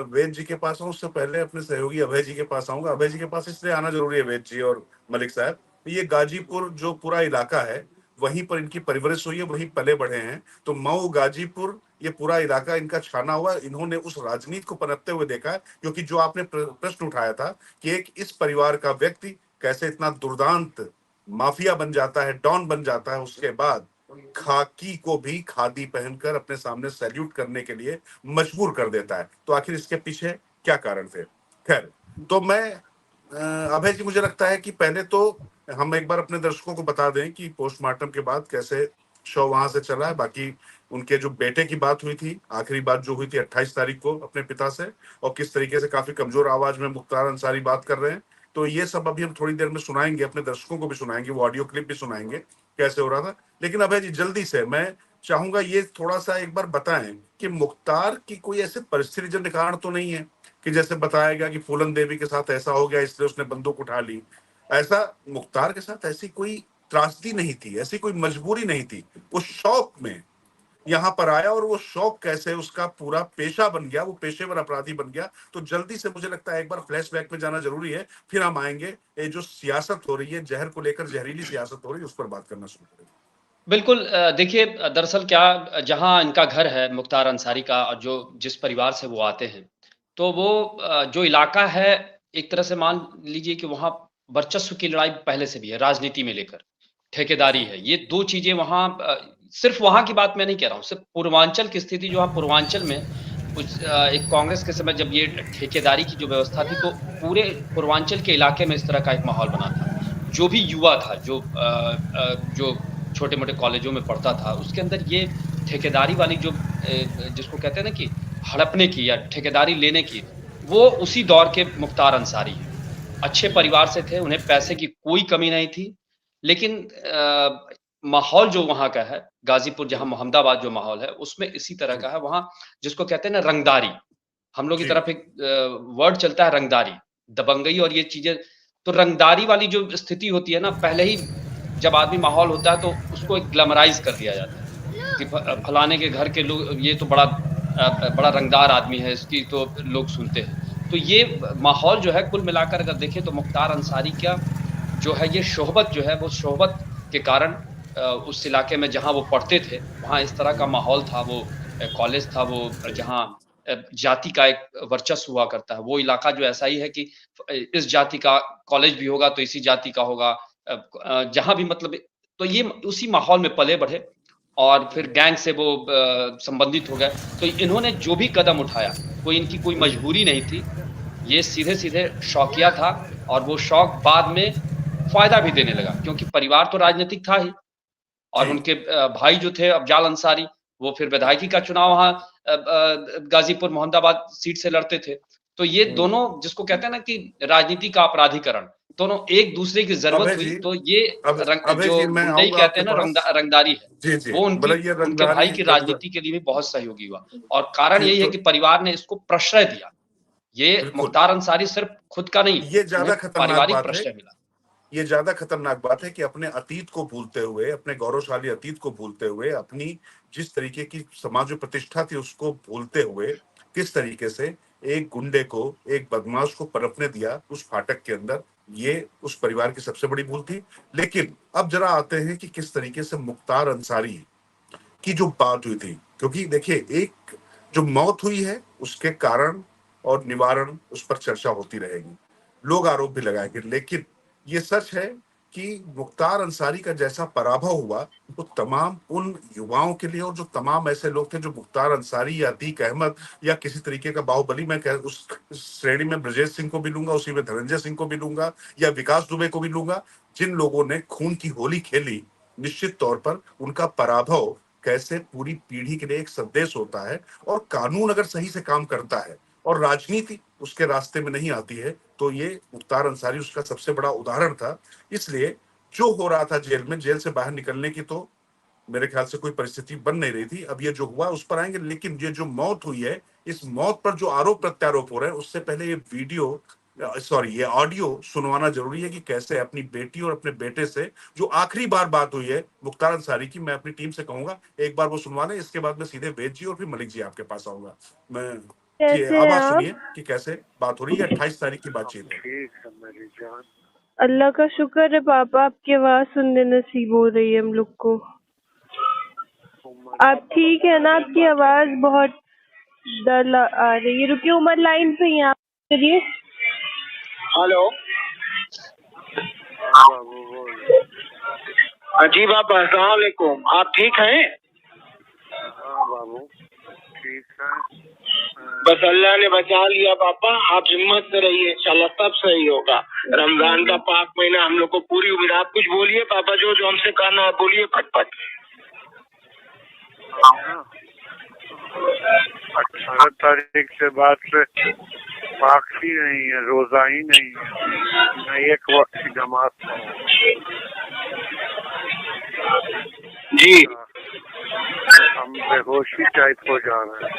वेद जी के पास आऊँ उससे पहले अपने सहयोगी अभय जी के पास आऊंगा। अभय जी के पास इसलिए आना जरूरी है, वेद जी और मलिक साहब, ये गाजीपुर जो पूरा इलाका है वहीं पर इनकी परवरिश हुई है, वहीं पले बढ़े हैं। तो मऊ, गाजीपुर, ये पूरा इलाका इनका छाना हुआ। इन्होंने उस राजनीति को पनपते हुए देखा है, क्योंकि जो आपने प्रश्न उठाया था कि एक इस परिवार का व्यक्ति कैसे इतना दुर्दांत माफिया बन जाता है, डॉन बन जाता है, उसके बाद खाकी को भी खादी पहनकर अपने सामने सैल्यूट करने के लिए मजबूर कर देता है। तो आखिर इसके पीछे क्या कारण थे? खैर, तो मैं अभय जी, मुझे लगता है कि पहले तो हम एक बार अपने दर्शकों को बता दें कि पोस्टमार्टम के बाद कैसे शव वहां से चला है। बाकी उनके जो बेटे की बात हुई थी, आखिरी बात जो हुई थी 28 तारीख को अपने पिता से, और किस तरीके से काफी कमजोर आवाज में मुख्तार अंसारी बात कर रहे हैं, तो ये सब अभी हम थोड़ी देर में सुनाएंगे, अपने दर्शकों को भी सुनाएंगे, वो ऑडियो क्लिप भी सुनाएंगे कैसे हो रहा था। लेकिन अभय जी, जल्दी से मैं चाहूंगा ये थोड़ा सा एक बार बताएं कि मुख्तार की कोई ऐसे परिस्थितिजन्य कारण तो नहीं है कि जैसे बताया गया कि फूलन देवी के साथ ऐसा हो गया इसलिए उसने बंदूक उठा ली। ऐसा मुख्तार के साथ ऐसी कोई त्रासदी नहीं थी, ऐसी कोई मजबूरी नहीं थी। वो शौक में यहाँ पर आया और वो शौक कैसे उसका पूरा पेशा बन गया, वो पेशेवर अपराधी बन गया। तो जल्दी से मुझे लगता है एक बार फ्लैशबैक में जाना जरूरी है, फिर हम आएंगे ये जो सियासत हो रही है, जहर को लेकर जहरीली सियासत हो रही है, उस पर बात करना शुरू करेंगे। बिल्कुल, देखिए, दरअसल क्या, जहाँ इनका घर है मुख्तार अंसारी का, और जो जिस परिवार से वो आते हैं, तो वो जो इलाका है, एक तरह से मान लीजिए कि वहाँ वर्चस्व की लड़ाई पहले से भी है, राजनीति में लेकर, ठेकेदारी है। ये 2 चीज़ें वहाँ, सिर्फ़ वहाँ की बात मैं नहीं कह रहा हूँ, सिर्फ़ पूर्वांचल की स्थिति जो है, पूर्वांचल में एक कांग्रेस के समय जब ये ठेकेदारी की जो व्यवस्था थी, तो पूरे पूर्वांचल के इलाके में इस तरह का एक माहौल बना था। जो भी युवा था, जो छोटे-मोटे कॉलेजों में पढ़ता था, उसके अंदर ये ठेकेदारी वाली जो जिसको कहते हैं ना कि हड़पने की या ठेकेदारी लेने की, वो उसी दौर के मुख्तार अंसारी हैं। अच्छे परिवार से थे, उन्हें पैसे की कोई कमी नहीं थी, लेकिन माहौल जो वहाँ का है, गाज़ीपुर जहाँ मोहम्मदाबाद जो माहौल है, उसमें इसी तरह का है। वहाँ जिसको कहते हैं ना रंगदारी, हम लोग की जी। तरफ एक वर्ड चलता है रंगदारी, दबंगई और ये चीज़ें। तो रंगदारी वाली जो स्थिति होती है ना, पहले ही जब आदमी माहौल होता है तो उसको एक ग्लैमराइज़ कर दिया जाता है कि फलाने के घर के लोग, ये तो बड़ा रंगदार आदमी है, इसकी तो लोग सुनते हैं। तो ये माहौल जो है, कुल मिलाकर अगर देखें तो मुख्तार अंसारी का जो है ये शोहबत जो है, वो शोहबत के कारण उस इलाके में जहाँ वो पढ़ते थे, वहाँ इस तरह का माहौल था। वो कॉलेज था, वो जहाँ जाति का एक वर्चस्व हुआ करता है। वो इलाका जो ऐसा ही है कि इस जाति का कॉलेज भी होगा तो इसी जाति का होगा। जहाँ भी मतलब, तो ये उसी माहौल में पले-बढ़े और फिर गैंग से वो संबंधित हो गए। तो इन्होंने जो भी कदम उठाया, कोई इनकी कोई मजबूरी नहीं थी। ये सीधे-सीधे शौकिया था, और वो शौक बाद में फ़ायदा भी देने लगा, क्योंकि परिवार तो राजनीतिक था ही। और जी। उनके भाई जो थे अफ़ज़ाल अंसारी, वो फिर विधायकी का चुनाव वहाँ गाज़ीपुर मोहम्मदाबाद सीट से लड़ते थे। तो ये दोनों, जिसको कहते हैं ना कि राजनीति का अपराधीकरण, दोनों एक-दूसरे की ज़रूरत अभय हुई, जी, तो ये अभय जो जी, मैं गुंडई आऊंगा कहते आपके हैं ना, पास। रंगदारी है, जी जी, वो उनकी, मतलब ये उनके रंगदारी भाई की रंग राजनीति के लिए भी बहुत सहयोगी हुआ। और कारण जी, यही है तो कि परिवार ने इसको प्रश्रय दिया। ये बिल्कुल, मुख्तार अंसारी सिर्फ़ खुद का नहीं, ये उन्हें ज्यादा खतरनाक पारिवारिक बात है। प्रश्रय मिला। ये ज्यादा खतरनाक बात है कि अपने अतीत को भूलते हुए, अपने गौरवशाली अतीत को भूलते हुए, अपनी जिस तरीके की समाज में प्रतिष्ठा थी उसको भूलते हुए, किस तरीके से एक गुंडे को, एक बदमाश को पनपने दिया उस फाटक के अंदर, ये उस परिवार की सबसे बड़ी भूल थी। लेकिन अब जरा आते हैं कि किस तरीके से मुख्तार अंसारी की जो बात हुई थी, क्योंकि देखिए एक जो मौत हुई है उसके कारण और निवारण उस पर चर्चा होती रहेगी, लोग आरोप भी लगाएंगे, लेकिन ये सच है कि मुख्तार अंसारी का जैसा पराभव हुआ वो तमाम उन युवाओं के लिए, और जो तमाम ऐसे लोग थे जो मुख्तार अंसारी या अतीक अहमद या किसी तरीके का बाहुबली, मैं कह उस श्रेणी में ब्रजेश सिंह को भी लूंगा, उसी में धनंजय सिंह को भी लूंगा या विकास दुबे को भी लूंगा, जिन लोगों ने खून की होली खेली, निश्चित तौर पर उनका पराभव कैसे पूरी पीढ़ी के लिए एक संदेश होता है। और कानून अगर सही से काम करता है और राजनीति उसके रास्ते में नहीं आती है, तो ये मुख्तार अंसारी उसका सबसे बड़ा उदाहरण था। इसलिए जो हो रहा था जेल में, जेल से बाहर निकलने की तो मेरे ख्याल से कोई परिस्थिति बन नहीं रही थी। अब ये जो हुआ उस पर आएंगे, लेकिन ये जो मौत हुई है, इस मौत पर जो आरोप प्रत्यारोप हो रहे हैं, उससे पहले ये वीडियो ये ऑडियो सुनवाना जरूरी है कि कैसे अपनी बेटी और अपने बेटे से जो आखिरी बार बात हुई है मुख्तार अंसारी की, मैं अपनी टीम से कहूंगा एक बार वो सुनवा लें। इसके बाद मैं सीधे वेद जी और फिर मलिक जी आपके पास आऊंगा। मैं कैसे हैं आवाज आप? सुनिए कि कैसे बात हो रही है। 28 तारीख की बातचीत है। ठीक है मेरी जान। अल्लाह का शुक्र है पापा, आपकी आवाज सुनने नसीब हो रही है हम लोग को। आप ठीक है ना? आपकी आवाज बहुत डल आ रही है। रुकिए, उमर लाइन पे ही हैं आप, करिए। हेलो। हाँ बाबू बोल। जी बाबा, अस्सलाम वालेकुम। आप ठीक हैं? हाँ बाबू ठीक है। बस अल्लाह ने बचा लिया पापा, आप हिम्मत से रहिए, इंशाल्लाह सब सही होगा। रमजान का पाक महीना हम लोग को पूरी उम्मीद। आप कुछ बोलिए पापा, जो जो हमसे कहना है बोलिए फटफट। 18 तारीख से बाद से पाक ही नहीं है, रोजा ही नहीं है, न एक वक्त की नमाज पढ़ो। जी हम बेहोशी टाइप हो जा रहे हैं।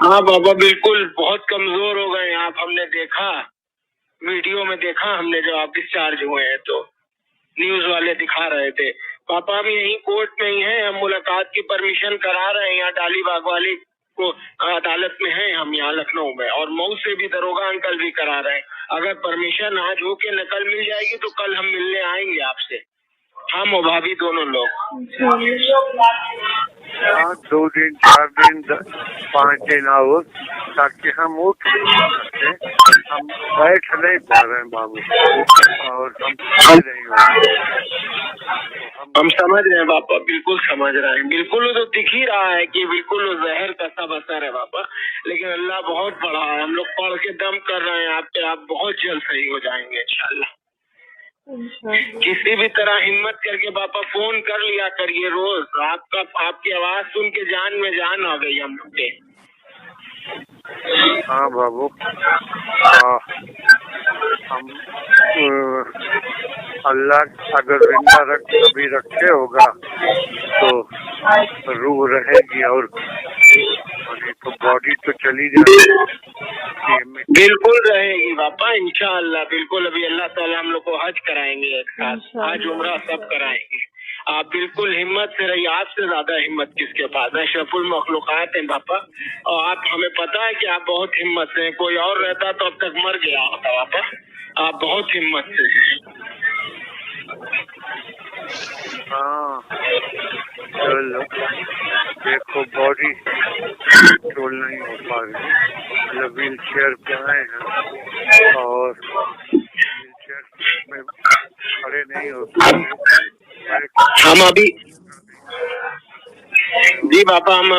हाँ बाबा, बिल्कुल बहुत कमजोर हो गए आप। हमने देखा, वीडियो में देखा हमने, जब आप डिस्चार्ज हुए हैं तो न्यूज वाले दिखा रहे थे। पापा हम यही कोर्ट में ही हैं, हम मुलाकात की परमिशन करा रहे हैं यहाँ डालीबाग वाली को अदालत में हैं हम यहाँ लखनऊ में, और मऊ से भी दरोगा अंकल भी करा रहे हैं। अगर परमिशन आज हो के नकल मिल जाएगी तो कल हम मिलने आएंगे आपसे, हम और भाभी दोनों लोग। हाँ 2 दिन 4 दिन 5 दिन आओ, ताकि हम उठ सकते। हम बैठ नहीं पा रहे हैं बाबू, और हम समझ रहे हैं पापा, बिल्कुल समझ रहे हैं। बिल्कुल वो तो दिख ही रहा है कि बिल्कुल वो जहर का सब असर है पापा, लेकिन अल्लाह बहुत बड़ा है। हम लोग पढ़ के दम कर रहे हैं आप पे, आप बहुत जल्द सही हो जाएंगे इंशाल्लाह। किसी भी तरह हिम्मत करके पापा फोन कर लिया करिए रोज। आपकी आवाज सुन के जान में जान आ गई हम लोग के। हाँ बाबू, हम अल्लाह अगर जिंदा कभी रखे होगा तो रूह रहेगी, और तो बॉडी तो चली जाएगी। बिल्कुल रहेगी पापा इंशाअल्लाह, बिल्कुल। अभी अल्लाह ताला हम लोग को हज कराएंगे एक साथ, हज उम्रा सब कराएंगे। आप बिल्कुल हिम्मत से रहिए, आपसे ज्यादा हिम्मत किसके पास है? अशरफुल मखलूकात हैं पापा, और आप, हमें पता है कि आप बहुत हिम्मत से हैं। कोई और रहता तो अब तक मर गया होता पापा, आप बहुत हिम्मत से हैं। हाँ चलो, देखो बॉडी कंट्रोल नहीं हो पा रही, मतलब व्हील चेयर पे आए हैं और व्हील चेयर में खड़े नहीं हो सकते। हम अभी, जी पापा, हम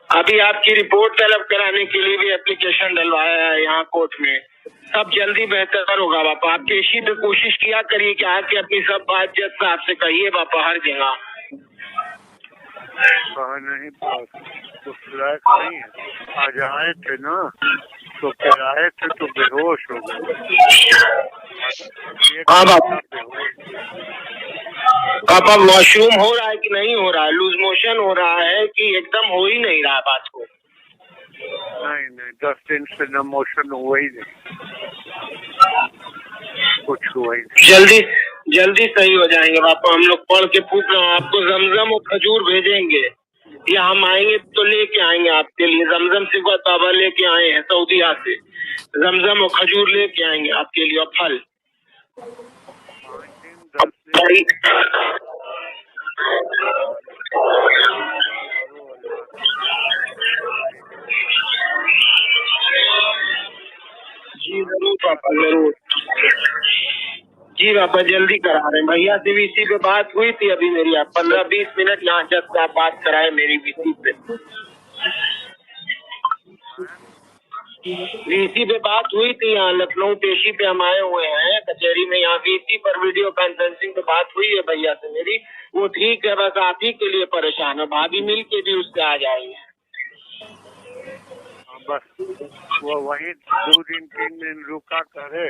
अभी आपकी रिपोर्ट तलब कराने के लिए भी एप्लीकेशन डलवाया है यहाँ कोर्ट में। सब जल्दी बेहतर होगा पापा। आप पेशी पे कोशिश किया करिए कि आके अपनी सब बात जज साहब से कहिए पापा, हर जगह। कहा नहीं पास उस लायक नहीं है। आज आए थे ना, तो फिर आए थे तो बेहोश हो गए। हाँ पापा, वॉशरूम हो रहा है कि नहीं हो रहा है? लूज मोशन हो रहा है कि एकदम हो ही नहीं रहा बात को? नहीं 10 दिन से न मोशन हुआ ही नहीं, कुछ हुआ ही नहीं। जल्दी सही हो जाएंगे पापा। हम लोग पढ़ के फूक रहे हैं, आपको जमजम और खजूर भेजेंगे। या हम आएंगे तो लेके आएंगे आपके लिए। जमजम सिफत बाबा लेके आए हैं सऊदीया से, जमजम और खजूर लेके आएंगे आपके लिए, और फल। 5 दिन 10 दिन जी जरूर पापा, जरूर जी पापा, जल्दी करा रहे हैं। भैया से वीसी पे बात हुई थी अभी मेरी, आप 15-20 मिनट यहाँ जस्ट आप बात कराए मेरी वीसी पे। वीसी पे बात हुई थी, यहाँ लखनऊ पेशी पे हम आए हुए हैं कचहरी में, यहाँ वीसी पर वीडियो कॉन्फ्रेंसिंग पे बात हुई है भैया से मेरी। वो ठीक है, बस आप ही के लिए परेशान है, भाभी मिल के भी उससे आ जाएंगे। बस वो वहीं 2 दिन 3 दिन रुका करे,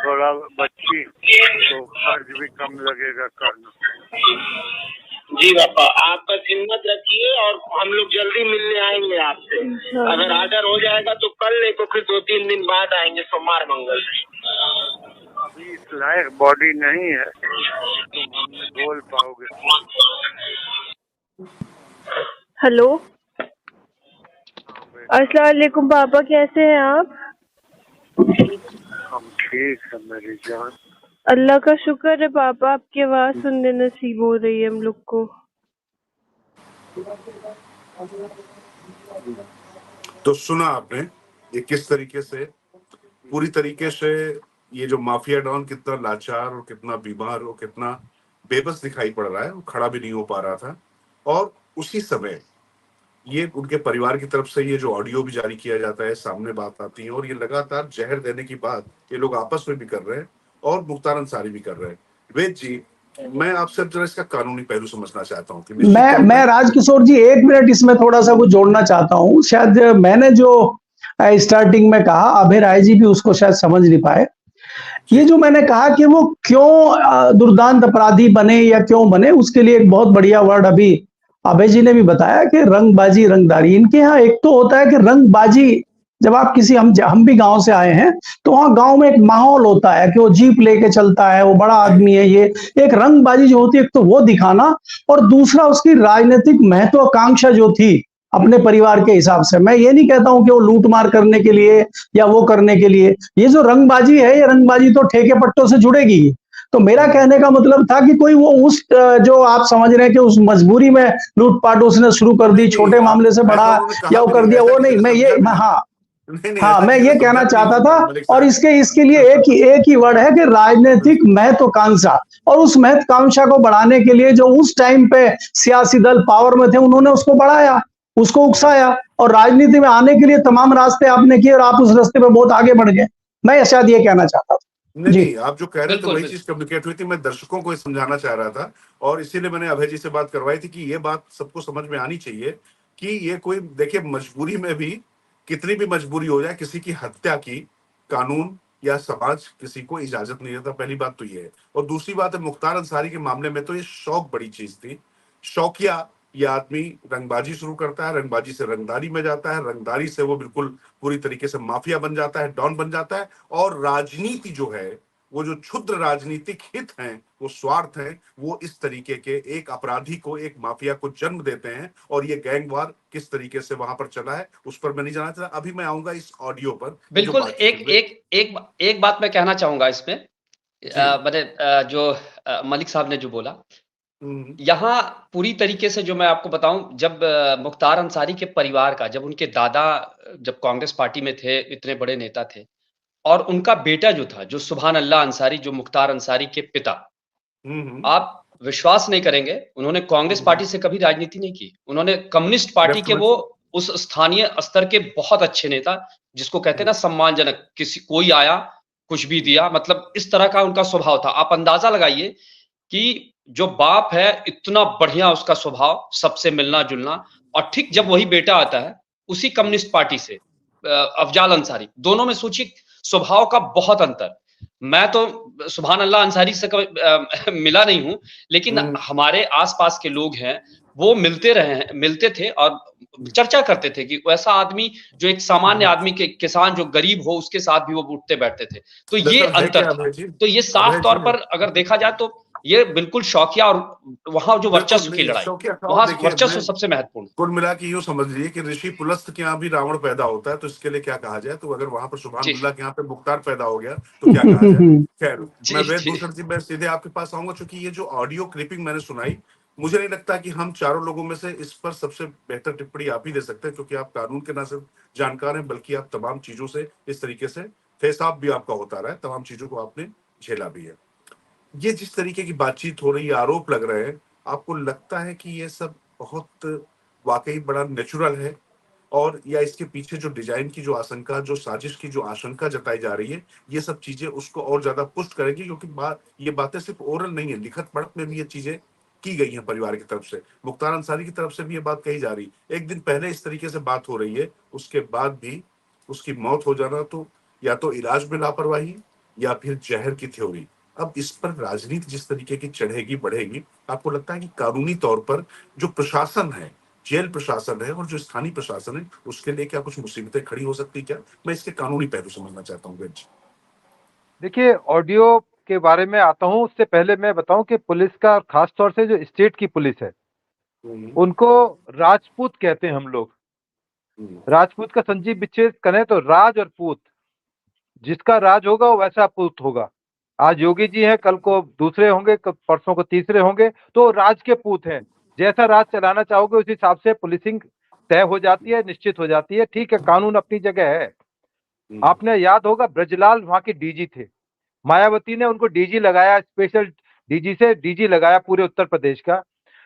थोड़ा बच्ची तो खर्च भी कम लगेगा करना। जी पापा, आप बस हिम्मत रखिए और हम लोग जल्दी मिलने आएंगे आपसे। अगर ऑर्डर हो जाएगा तो कल, नहीं तो फिर 2-3 दिन बाद आएंगे, सोमवार मंगल। अभी इस लायक बॉडी नहीं है तुम हमने बोल पाओगे। हेलो, अस्सलाम वालेकुम पापा, कैसे हैं आप? हम ठीक है मेरी जान। अल्लाह का शुक्र है पापा, आपकी आवाज सुनने नसीब हो रही है हम लोग को। तो सुना आपने ये किस तरीके से पूरी तरीके से ये जो माफिया डॉन कितना लाचार और कितना बीमार और कितना बेबस दिखाई पड़ रहा है, वो खड़ा भी नहीं हो पा रहा था। और उसी समय ये उनके परिवार की तरफ से ये जो ऑडियो भी जारी किया जाता है, सामने बात आती है, और ये लगातार जहर देने की बात ये लोग आपस में भी कर रहे हैं और मुख्तार अंसारी भी कर रहे हैं। वेद जी, मैं आपसे जरा इसका कानूनी पहलू समझना चाहता हूँ कि मैं राजकिशोर जी 1 मिनट इसमें थोड़ा सा कुछ जोड़ना चाहता हूँ। शायद मैंने जो स्टार्टिंग में कहा, अभय राय जी भी उसको शायद समझ नहीं पाए। ये जो मैंने कहा कि वो क्यों दुर्दांत अपराधी बने या क्यों बने, उसके लिए एक बहुत बढ़िया वर्ड अभी अभय जी ने भी बताया कि रंगबाजी, रंगदारी। इनके यहाँ एक तो होता है कि रंगबाजी, जब आप किसी, हम भी गांव से आए हैं, तो वहां गांव में एक माहौल होता है कि वो जीप लेके चलता है, वो बड़ा आदमी है। ये एक रंगबाजी जो होती है, एक तो वो दिखाना, और दूसरा उसकी राजनीतिक महत्वाकांक्षा जो थी अपने परिवार के हिसाब से। मैं ये नहीं कहता हूं कि वो लूट मार करने के लिए या वो करने के लिए। ये जो रंगबाजी है, ये रंगबाजी तो ठेके पट्टों से जुड़ेगी। तो मेरा कहने का मतलब था कि कोई वो उस, जो आप समझ रहे हैं कि उस मजबूरी में लूटपाट उसने शुरू कर दी, छोटे मामले से बड़ा या वो कर दिया, वो नहीं। मैं ये हाँ मैं ये कहना चाहता था। और इसके लिए एक ही वर्ड है कि राजनीतिक महत्वाकांक्षा। और उस महत्वाकांक्षा को बढ़ाने के लिए जो उस टाइम पे सियासी दल पावर में थे, उन्होंने उसको बढ़ाया, उसको उकसाया, और राजनीति में आने के लिए तमाम रास्ते आपने किए और आप उस रास्ते पे बहुत आगे बढ़ गए। मैं शायद ये कहना चाहता था। नहीं, आप जो कह रहे थे वही चीज कम्युनिकेट हुई थी। मैं दर्शकों को समझाना चाह रहा था, और इसीलिए मैंने अभय जी से बात करवाई थी कि ये बात सबको समझ में आनी चाहिए कि ये कोई, देखिए, मजबूरी में भी, कितनी भी मजबूरी हो जाए, किसी की हत्या की कानून या समाज किसी को इजाजत नहीं देता। पहली बात तो ये है। और दूसरी बात है, मुख्तार अंसारी के मामले में तो ये शौक बड़ी चीज थी। शौकिया ये आदमी रंगबाजी शुरू करता है, रंगबाजी से रंगदारी में जाता है, रंगदारी से वो बिल्कुल पूरी तरीके से माफिया बन जाता है, डॉन बन जाता है। और राजनीति जो है, वो जो क्षुद्र राजनीतिक हित हैं, वो स्वार्थ हैं, वो इस तरीके के एक अपराधी को, एक माफिया को जन्म देते हैं। और ये गैंगवार किस तरीके से वहां पर चला है, उस पर मैं नहीं जाना चाहता। अभी मैं आऊंगा इस ऑडियो पर। बिल्कुल, एक बात मैं कहना चाहूंगा इसमें। मैंने जो मलिक साहब ने जो बोला, यहाँ पूरी तरीके से जो मैं आपको बताऊं, जब मुख्तार अंसारी के परिवार का, जब उनके दादा जब कांग्रेस पार्टी में थे, इतने बड़े नेता थे, और उनका बेटा जो था, जो सुभान अल्लाह अंसारी, जो मुख्तार अंसारी के पिता, आप विश्वास नहीं करेंगे, उन्होंने कांग्रेस पार्टी से कभी राजनीति नहीं की। उन्होंने कम्युनिस्ट पार्टी के, वो उस स्थानीय स्तर के बहुत अच्छे नेता, जिसको कहते हैं ना सम्मानजनक, किसी कोई आया कुछ भी दिया, मतलब इस तरह का उनका स्वभाव था। आप अंदाजा लगाइए कि जो बाप है, इतना बढ़िया उसका स्वभाव, सबसे मिलना जुलना। और ठीक जब वही बेटा आता है उसी कम्युनिस्ट पार्टी से, अफजाल अंसारी, दोनों में सोचिए स्वभाव का बहुत अंतर। मैं तो सुभान अल्लाह अंसारी से मिला नहीं हूं, लेकिन हमारे आसपास के लोग हैं, वो मिलते थे और चर्चा करते थे कि वैसा आदमी जो एक सामान्य आदमी के, किसान जो गरीब हो, उसके साथ भी वो उठते बैठते थे। तो ये अंतर था। तो ये साफ तौर पर अगर देखा जाए तो ये बिल्कुल शौकिया और वहां जो वर्चस्व की लड़ाई, शौकिया था। वहां देखिए, वर्चस्व मैं सबसे महत्वपूर्ण। कुल मिला के यूँ समझ लीजिए कि ऋषि पुलस्त के यहाँ भी रावण पैदा होता है, तो इसके लिए क्या कहा जाए? तो अगर वहां पर जी सुभानुल्लाह के यहाँ पे मुख्तार पैदा हो गया, तो क्या कहा जाए? खैर, जी मैं जी वेदभूषण जी, मैं सीधे आपके पास आऊंगा, चूंकि ये जो ऑडियो क्लिपिंग मैंने सुनाई, मुझे नहीं लगता कि हम चारों लोगों में से इस पर सबसे बेहतर टिप्पणी आप ही दे सकते हैं, क्योंकि आप कानून के न सिर्फ जानकार हैं, बल्कि आप तमाम चीजों से इस तरीके से फेस ऑफ भी आपका होता रहा है, तमाम चीजों को आपने झेला भी है। ये जिस तरीके की बातचीत हो रही है, आरोप लग रहे हैं, आपको लगता है कि ये सब बहुत वाकई बड़ा नेचुरल है, और या इसके पीछे जो डिजाइन की जो आशंका, जो साजिश की जो आशंका जताई जा रही है, ये सब चीजें उसको और ज्यादा पुष्ट करेगी? क्योंकि ये बातें सिर्फ ओरल नहीं है, लिखत पढ़त में भी ये चीजें की गई हैं परिवार की तरफ से, मुख्तार अंसारी की तरफ से भी ये बात कही जा रही। एक दिन पहले इस तरीके से बात हो रही है, उसके बाद भी उसकी मौत हो जाना, तो या तो इलाज में लापरवाही या फिर जहर की थ्योरी। अब इस पर राजनीति जिस तरीके की चढ़ेगी बढ़ेगी, आपको लगता है कि कानूनी तौर पर जो प्रशासन है, जेल प्रशासन है और जो स्थानीय प्रशासन है, उसके लिए क्या कुछ मुसीबतें खड़ी हो सकती? क्या मैं इसके कानूनी पहलू समझना चाहता हूँ। देखिए, ऑडियो के बारे में आता हूँ, उससे पहले मैं बताऊं कि पुलिस का, खास तौर से जो स्टेट की पुलिस है, उनको राजपूत कहते हैं हम लोग। राजपूत का संजीव विच्छेद करें तो राज और पूत, जिसका राज होगा वो वैसा पूत होगा। आज योगी जी हैं, कल को दूसरे होंगे, परसों को तीसरे होंगे, तो राज के पूत हैं। जैसा राज चलाना चाहोगे उस हिसाब से पुलिसिंग तय हो जाती है, निश्चित हो जाती है। ठीक है, कानून अपनी जगह है। आपने याद होगा, ब्रजलाल वहां के डीजी थे, मायावती ने उनको डीजी लगाया, स्पेशल डीजी से डीजी लगाया पूरे उत्तर प्रदेश का।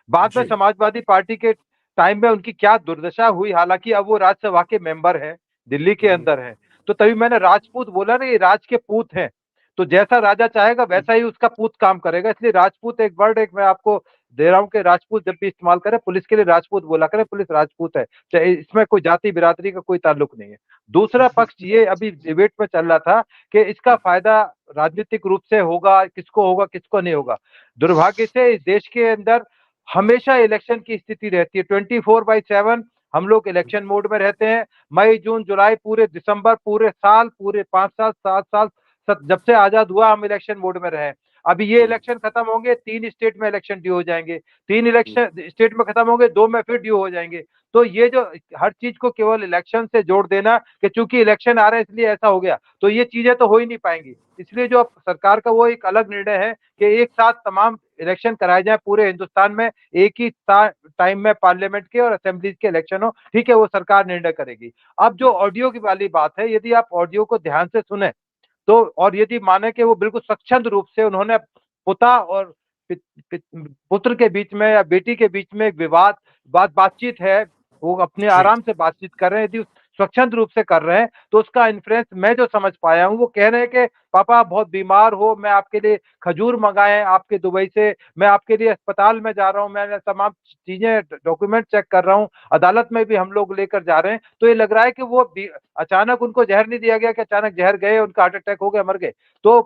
बाद में समाजवादी पार्टी के टाइम में उनकी क्या दुर्दशा हुई, हालांकि अब वो राज्यसभा के मेंबर हैं, दिल्ली के अंदर हैं। तो तभी मैंने राजपूत बोला ना, ये राज के पूत हैं, तो जैसा राजा चाहेगा वैसा ही उसका पूत काम करेगा। इसलिए राजपूत एक वर्ड, एक मैं आपको दे रहा हूं कि राजपूत जब भी इस्तेमाल करें, पुलिस के लिए राजपूत बोला करें, पुलिस राजपूत है, चाहे इसमें कोई जाति बिरादरी का कोई ताल्लुक नहीं है। दूसरा पक्ष ये अभी डिबेट में चल रहा था कि इसका फायदा राजनीतिक रूप से होगा, किसको नहीं होगा। दुर्भाग्य से इस देश के अंदर हमेशा इलेक्शन की स्थिति रहती है, 24/7 हम लोग इलेक्शन मोड में रहते हैं। मई, जून, जुलाई, पूरे दिसंबर, पूरे साल, पूरे 5 साल, 7 साल, जब से आजाद हुआ हम इलेक्शन मोड में रहे। अभी ये इलेक्शन खत्म होंगे, 3 स्टेट में इलेक्शन ड्यू हो जाएंगे, 3 इलेक्शन स्टेट में खत्म होंगे, 2 में फिर ड्यू हो जाएंगे। तो ये जो हर चीज को केवल इलेक्शन से जोड़ देना कि चूंकि इलेक्शन आ रहा है इसलिए ऐसा हो गया, तो ये चीजें तो हो ही नहीं पाएंगी। इसलिए जो सरकार का वो एक अलग निर्णय है कि एक साथ तमाम इलेक्शन कराए जाए पूरे हिंदुस्तान में, एक ही टाइम में पार्लियामेंट के और असेंबली के इलेक्शन हो। ठीक है, वो सरकार निर्णय करेगी। अब जो ऑडियो की वाली बात है, यदि आप ऑडियो को ध्यान से सुने तो, और यदि माने कि वो बिल्कुल स्वच्छंद रूप से उन्होंने पिता और पुत्र के बीच में या बेटी के बीच में एक विवाद, बातचीत है, वो अपने आराम से बातचीत कर रहे हैं, यदि स्वच्छंद रूप से कर रहे हैं, तो उसका इन्फ्लुएंस मैं जो समझ पाया हूँ, वो कह रहे हैं कि पापा आप बहुत बीमार हो, मैं आपके लिए खजूर मंगाए हैं आपके दुबई से, मैं आपके लिए अस्पताल में जा रहा हूँ, मैं तमाम चीजें, डॉक्यूमेंट चेक कर रहा हूँ, अदालत में भी हम लोग लेकर जा रहे हैं। तो ये लग रहा है कि वो अचानक उनको जहर नहीं दिया गया कि अचानक जहर गए, उनका हार्ट अटैक हो गया, मर गए। तो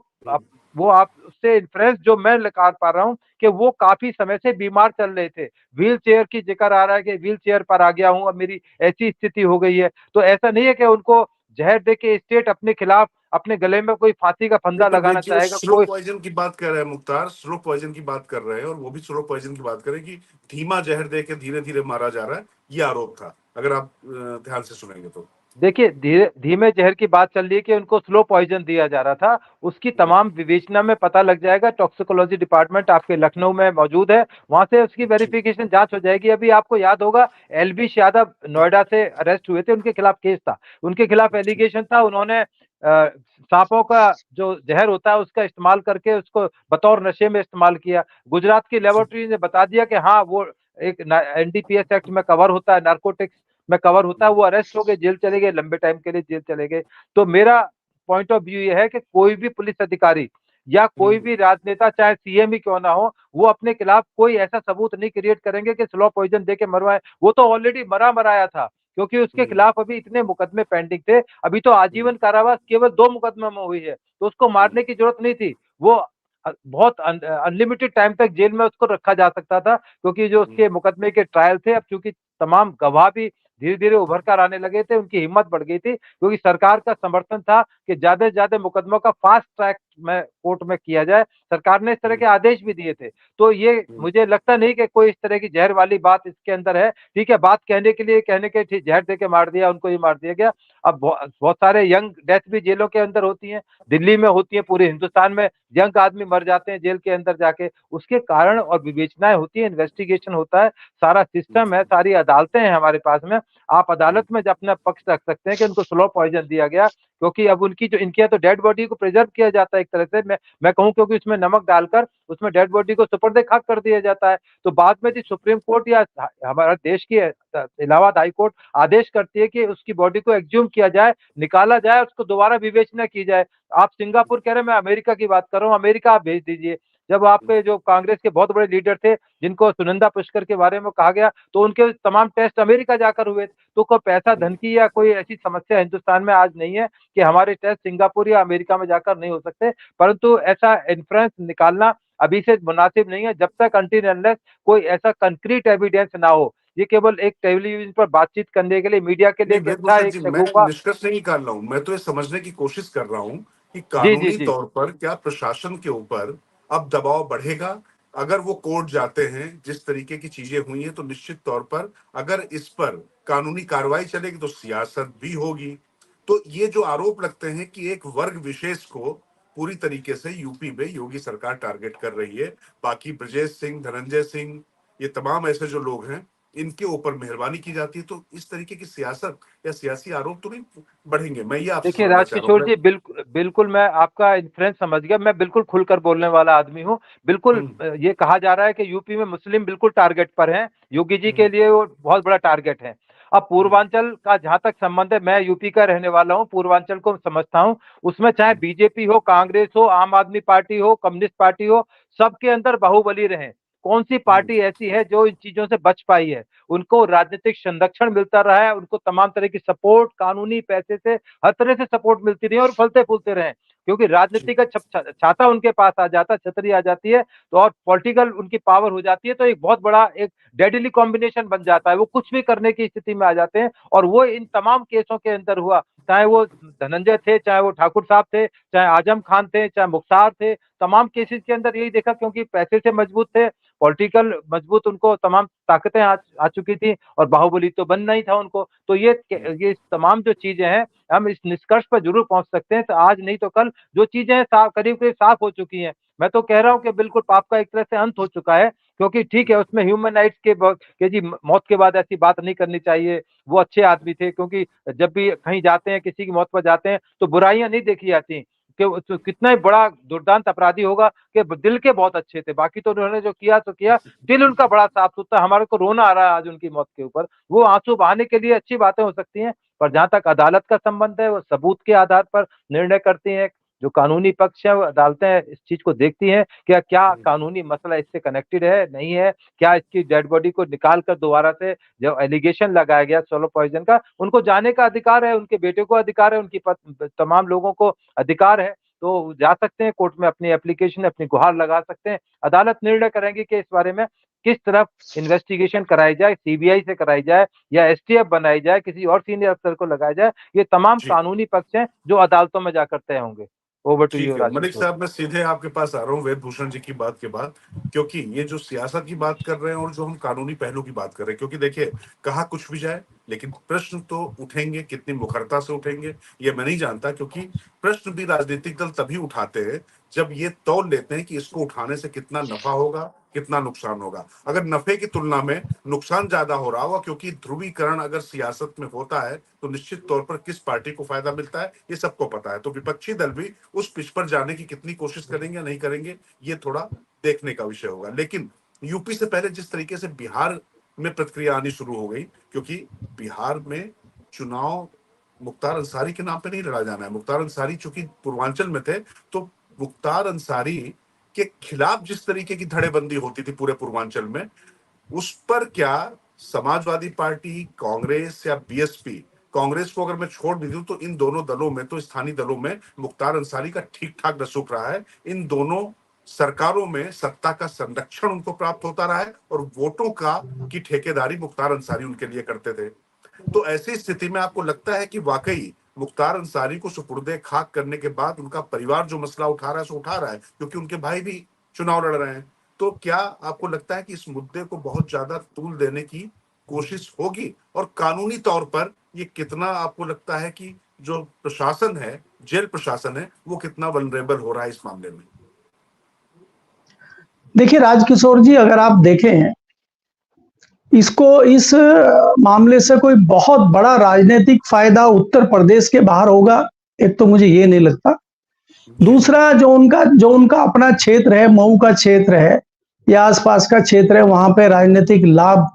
वो आप उससे इन्फ्लुएंस जो मैं निकाल पा रहा हूँ कि वो काफी समय से बीमार चल रहे थे। व्हील चेयर की जिक्र आ रहा है कि व्हील चेयर पर आ गया हूँ, अब मेरी ऐसी स्थिति हो गई है। तो ऐसा नहीं है कि उनको जहर दे के स्टेट अपने खिलाफ, अपने गले में कोई फांसी का फंदा लगाना चाहेगा। स्लो पॉइजन की बात कर रहे हैं मुख्तार, स्लो पॉइजन की बात कर रहे हैं, और वो भी स्लो पॉइजन की बात करें कि धीमा जहर दे के धीरे धीरे मारा जा रहा है, ये आरोप था, अगर आप ध्यान से सुनेंगे तो। देखिए, धीमे जहर की बात चल रही है कि उनको स्लो पॉइजन दिया जा रहा था। उसकी तमाम विवेचना में पता लग जाएगा, टॉक्सिकोलॉजी डिपार्टमेंट आपके लखनऊ में मौजूद है, वहां से उसकी वेरिफिकेशन जांच हो जाएगी। अभी आपको याद होगा, एलबीश यादव नोएडा से अरेस्ट हुए थे, उनके खिलाफ केस था, उनके खिलाफ एलिगेशन था, उन्होंने सांपों का जो जहर होता है उसका इस्तेमाल करके उसको बतौर नशे में इस्तेमाल किया। गुजरात की लेबोरेटरी ने बता दिया कि हाँ, वो एक एनडीपीएस एक्ट में कवर होता है, नार्कोटिक्स में कवर होता है। वो अरेस्ट हो गए, जेल चले गए, लंबे टाइम के लिए जेल चले गए। तो मेरा पॉइंट ऑफ व्यू ये है कि कोई भी पुलिस अधिकारी या कोई भी राजनेता, चाहे सीएम ही क्यों ना हो, वो अपने खिलाफ कोई ऐसा सबूत नहीं क्रिएट करेंगे कि स्लो पॉइजन दे के मरवाए। वो तो ऑलरेडी मराया था, क्योंकि उसके खिलाफ अभी इतने मुकदमे पेंडिंग थे। अभी तो आजीवन कारावास केवल 2 मुकदमे में हुई है, तो उसको मारने की जरूरत नहीं थी। वो बहुत अनलिमिटेड टाइम तक जेल में उसको रखा जा सकता था, क्योंकि जो उसके मुकदमे के ट्रायल थे, अब चूंकि तमाम गवाह भी धीरे धीरे उभर कर आने लगे थे, उनकी हिम्मत बढ़ गई थी, क्योंकि सरकार का समर्थन था कि ज्यादा से ज्यादा मुकदमों का फास्ट ट्रैक कोर्ट में किया जाए। सरकार ने इस तरह के आदेश भी दिए थे। तो ये मुझे लगता नहीं कि कोई इस तरह की जहर वाली बात इसके अंदर है। ठीक है, बात कहने के लिए कहने के जहर दे के मार दिया, उनको ही मार दिया गया। अब बहुत सारे यंग डेथ भी जेलों के अंदर होती हैं, दिल्ली में होती है, पूरे हिंदुस्तान में यंग आदमी मर जाते हैं जेल के अंदर जाके। उसके कारण और विवेचनाएं होती है, इन्वेस्टिगेशन होता है, सारा सिस्टम है, सारी अदालतें हैं हमारे पास में। आप अदालत में अपना पक्ष रख सकते हैं कि उनको स्लो पॉइजन दिया गया, क्योंकि अब उनकी जो इनकी तो डेड बॉडी को प्रिजर्व किया जाता है एक तरह से, मैं कहूं, क्योंकि उसमें नमक डालकर उसमें डेड बॉडी को सुपर्द खाक कर दिया जाता है। तो बाद में जो सुप्रीम कोर्ट या हमारा देश की इलाहाबाद हाई कोर्ट आदेश करती है कि उसकी बॉडी को एक्सह्यूम किया जाए, निकाला जाए, उसको दोबारा विवेचना की जाए। आप सिंगापुर कह रहे हैं, मैं अमेरिका की बात कर रहा हूँ, अमेरिका आप भेज दीजिए। जब आपके जो कांग्रेस के बहुत बड़े लीडर थे, जिनको सुनंदा पुष्कर के बारे में कहा गया, तो उनके तमाम टेस्ट अमेरिका जाकर हुए। तो कोई पैसा धन की या कोई ऐसी समस्या हिंदुस्तान में आज नहीं है कि हमारे टेस्ट सिंगापुर या अमेरिका में जाकर नहीं हो सकते। परंतु ऐसा इन्फ्लुएंस निकालना अभी से मुनासिब नहीं है, जब तक अनटिल अनलेस कोई ऐसा कंक्रीट एविडेंस ना हो। ये केवल एक टेलीविजन पर बातचीत करने के लिए, मीडिया के लिए नहीं अच्छा वेदभूषण एक जी, मैं शगुफा। निष्कर्ष नहीं निकाल रहा हूं, मैं तो ये समझने की कोशिश कर रहा हूं कि जी जी कानूनी जी। तौर पर क्या प्रशासन के ऊपर अब दबाव बढ़ेगा। अगर वो कोर्ट जाते हैं, जिस तरीके की चीजें हुई हैं, तो निश्चित तौर पर अगर इस पर कानूनी कार्रवाई चलेगी तो सियासत भी होगी। तो ये जो आरोप लगते हैं कि एक वर्ग विशेष को पूरी तरीके से यूपी में योगी सरकार टारगेट कर रही है, बाकी ब्रजेश सिंह, धनंजय सिंह, ये तमाम ऐसे जो लोग हैं, इनके ऊपर मेहरबानी की जाती है, तो इस तरीके की सियासत या सियासी आरोप तो नहीं बढ़ेंगे। मैं ये आपसे देखिए समझना चाह रहा हूँ। राजकिशोर जी, बिल्कुल बिल्कुल मैं आपका इन्फ्लुएंस समझ गया। मैं बिल्कुल खुलकर बोलने वाला आदमी हूँ। बिल्कुल ये कहा जा रहा है कि यूपी में मुस्लिम बिल्कुल टारगेट पर हैं, योगी जी के लिए वो बहुत बड़ा टारगेट है। अब पूर्वांचल का जहां तक संबंध है, मैं यूपी का रहने वाला हूँ, पूर्वांचल को समझता हूँ। उसमें चाहे बीजेपी हो, कांग्रेस हो, आम आदमी पार्टी हो, कम्युनिस्ट पार्टी हो, सबके अंदर बाहुबली रहे। कौन सी पार्टी ऐसी है जो इन चीजों से बच पाई है? उनको राजनीतिक संरक्षण मिलता रहा है, उनको तमाम तरह की सपोर्ट, कानूनी पैसे से, हर तरह से सपोर्ट मिलती रही और फलते फूलते रहे। क्योंकि राजनीति का छाता उनके पास आ जाता, छतरी आ जाती है, तो और पॉलिटिकल उनकी पावर हो जाती है, तो एक बहुत बड़ा एक डेडली कॉम्बिनेशन बन जाता है। वो कुछ भी करने की स्थिति में आ जाते हैं, और वो इन तमाम केसों के अंदर हुआ। चाहे वो धनंजय थे, चाहे वो ठाकुर साहब थे, चाहे आजम खान थे, चाहे मुख्तार थे, तमाम केसेस के अंदर यही देखा, क्योंकि पैसे से मजबूत थे, पॉलिटिकल मजबूत, उनको तमाम ताकतें आ चुकी थी, और बाहुबली तो बनना ही था उनको। तो ये तमाम जो चीजें हैं, हम इस निष्कर्ष पर जरूर पहुंच सकते हैं, तो आज नहीं तो कल जो चीजें करीब करीब साफ हो चुकी हैं। मैं तो कह रहा हूं कि बिल्कुल पाप का एक तरह से अंत हो चुका है। क्योंकि ठीक है, उसमें ह्यूमन राइट्स के जी मौत के बाद ऐसी बात नहीं करनी चाहिए। वो अच्छे आदमी थे, क्योंकि जब भी कहीं जाते हैं, किसी की मौत पर जाते हैं, तो बुराइयां नहीं देखी जाती कि तो कितना ही बड़ा दुर्दांत अपराधी होगा, कि दिल के बहुत अच्छे थे, बाकी तो उन्होंने जो किया तो किया, दिल उनका बड़ा साफ सुथरा। हमारे को रोना आ रहा है आज उनकी मौत के ऊपर। वो आंसू बहाने के लिए अच्छी बातें हो सकती हैं, पर जहां तक अदालत का संबंध है, वो सबूत के आधार पर निर्णय करती हैं। जो कानूनी पक्ष है, वो अदालतें इस चीज को देखती हैं कि क्या कानूनी मसला इससे कनेक्टेड है, नहीं है, क्या इसकी डेड बॉडी को निकाल कर दोबारा से जो एलिगेशन लगाया गया सोलो पॉइजन का, उनको जाने का अधिकार है, उनके बेटे को अधिकार है, उनकी तमाम लोगों को अधिकार है। तो जा सकते हैं कोर्ट में, अपनी एप्लीकेशन, अपनी गुहार लगा सकते हैं। अदालत निर्णय करेंगे कि इस बारे में किस तरफ इन्वेस्टिगेशन कराई जाए, सीबीआई से कराई जाए या एसटीएफ बनाई जाए, किसी और सीनियर अफसर को लगाया जाए। ये तमाम जी कानूनी पक्ष हैं जो अदालतों में जाकर तय होंगे। ओवर टू यू ठीक है मलिक राजकिशोर। साहब, मैं सीधे आपके पास आ रहा हूँ वेदभूषण जी की बात के बाद, क्योंकि ये जो सियासत की बात कर रहे हैं और जो हम कानूनी पहलू की बात कर रहे हैं, क्योंकि देखिए, कहा कुछ भी जाए, लेकिन प्रश्न तो उठेंगे, कितनी मुखरता से उठेंगे ये मैं नहीं जानता, क्योंकि प्रश्न भी राजनीतिक दल तभी उठाते हैं जब ये तौल लेते हैं कि इसको उठाने से कितना नफा होगा, कितना नुकसान होगा। अगर नफे की तुलना में नुकसान ज्यादा हो रहा होगा, क्योंकि ध्रुवीकरण अगर सियासत में होता है तो निश्चित तौर पर किस पार्टी को फायदा मिलता है ये सबको पता है। तो विपक्षी दल भी उस पिच पर जाने की कितनी कोशिश करेंगे या नहीं करेंगे, ये थोड़ा देखने का विषय होगा। लेकिन यूपी से पहले जिस तरीके से बिहार में प्रतिक्रिया आनी शुरू हो गई, क्योंकि बिहार में चुनाव मुख्तार अंसारी के नाम पे नहीं लड़ा जाना है। मुख्तार अंसारी चूंकि पूर्वांचल में थे, तो मुख्तार अंसारी के खिलाफ जिस तरीके की धड़ेबंदी होती थी पूरे पूर्वांचल में, उस पर क्या समाजवादी पार्टी, कांग्रेस या बीएसपी, कांग्रेस को अगर मैं छोड़ भी दूं तो इन दोनों दलों में, तो स्थानीय दलों में मुख्तार अंसारी का ठीक ठाक रसूख रहा है। इन दोनों सरकारों में सत्ता का संरक्षण उनको प्राप्त होता रहा है, और वोटों की ठेकेदारी मुख्तार अंसारी उनके लिए करते थे। तो ऐसी स्थिति में आपको लगता है कि वाकई मुख्तार अंसारी को सुपुर्दे खाक करने के बाद उनका परिवार जो मसला उठा रहा है सो उठा रहा है, क्योंकि उनके भाई भी चुनाव लड़ रहे हैं। तो क्या आपको लगता है कि इस मुद्दे को बहुत ज्यादा तूल देने की कोशिश होगी, और कानूनी तौर पर ये कितना आपको लगता है कि जो प्रशासन है, जेल प्रशासन है, वो कितना वल्नरेबल हो रहा है इस मामले में? देखिए राजकिशोर जी, अगर आप देखें इसको, इस मामले से कोई बहुत बड़ा राजनीतिक फायदा उत्तर प्रदेश के बाहर होगा, एक तो मुझे ये नहीं लगता। दूसरा, जो उनका अपना क्षेत्र है, मऊ का क्षेत्र है या आसपास का क्षेत्र है, वहां पे राजनीतिक लाभ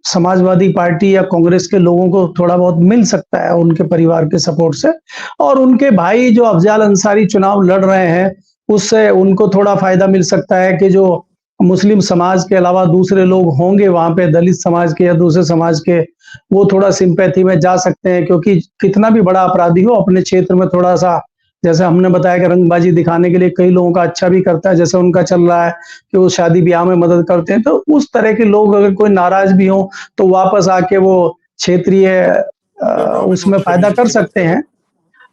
समाजवादी पार्टी या कांग्रेस के लोगों को थोड़ा बहुत मिल सकता है उनके परिवार के सपोर्ट से, और उनके भाई जो अफजाल अंसारी चुनाव लड़ रहे हैं उससे उनको थोड़ा फायदा मिल सकता है कि जो मुस्लिम समाज के अलावा दूसरे लोग होंगे वहां पे, दलित समाज के या दूसरे समाज के, वो थोड़ा सिंपैथी में जा सकते हैं, क्योंकि कितना भी बड़ा अपराधी हो अपने क्षेत्र में थोड़ा सा, जैसे हमने बताया कि रंगबाजी दिखाने के लिए कई लोगों का अच्छा भी करता है, जैसे उनका चल रहा है कि वो शादी ब्याह में मदद करते हैं, तो उस तरह के लोग अगर कोई नाराज भी हो तो वापस आके वो क्षेत्रीय उसमें फायदा कर सकते हैं।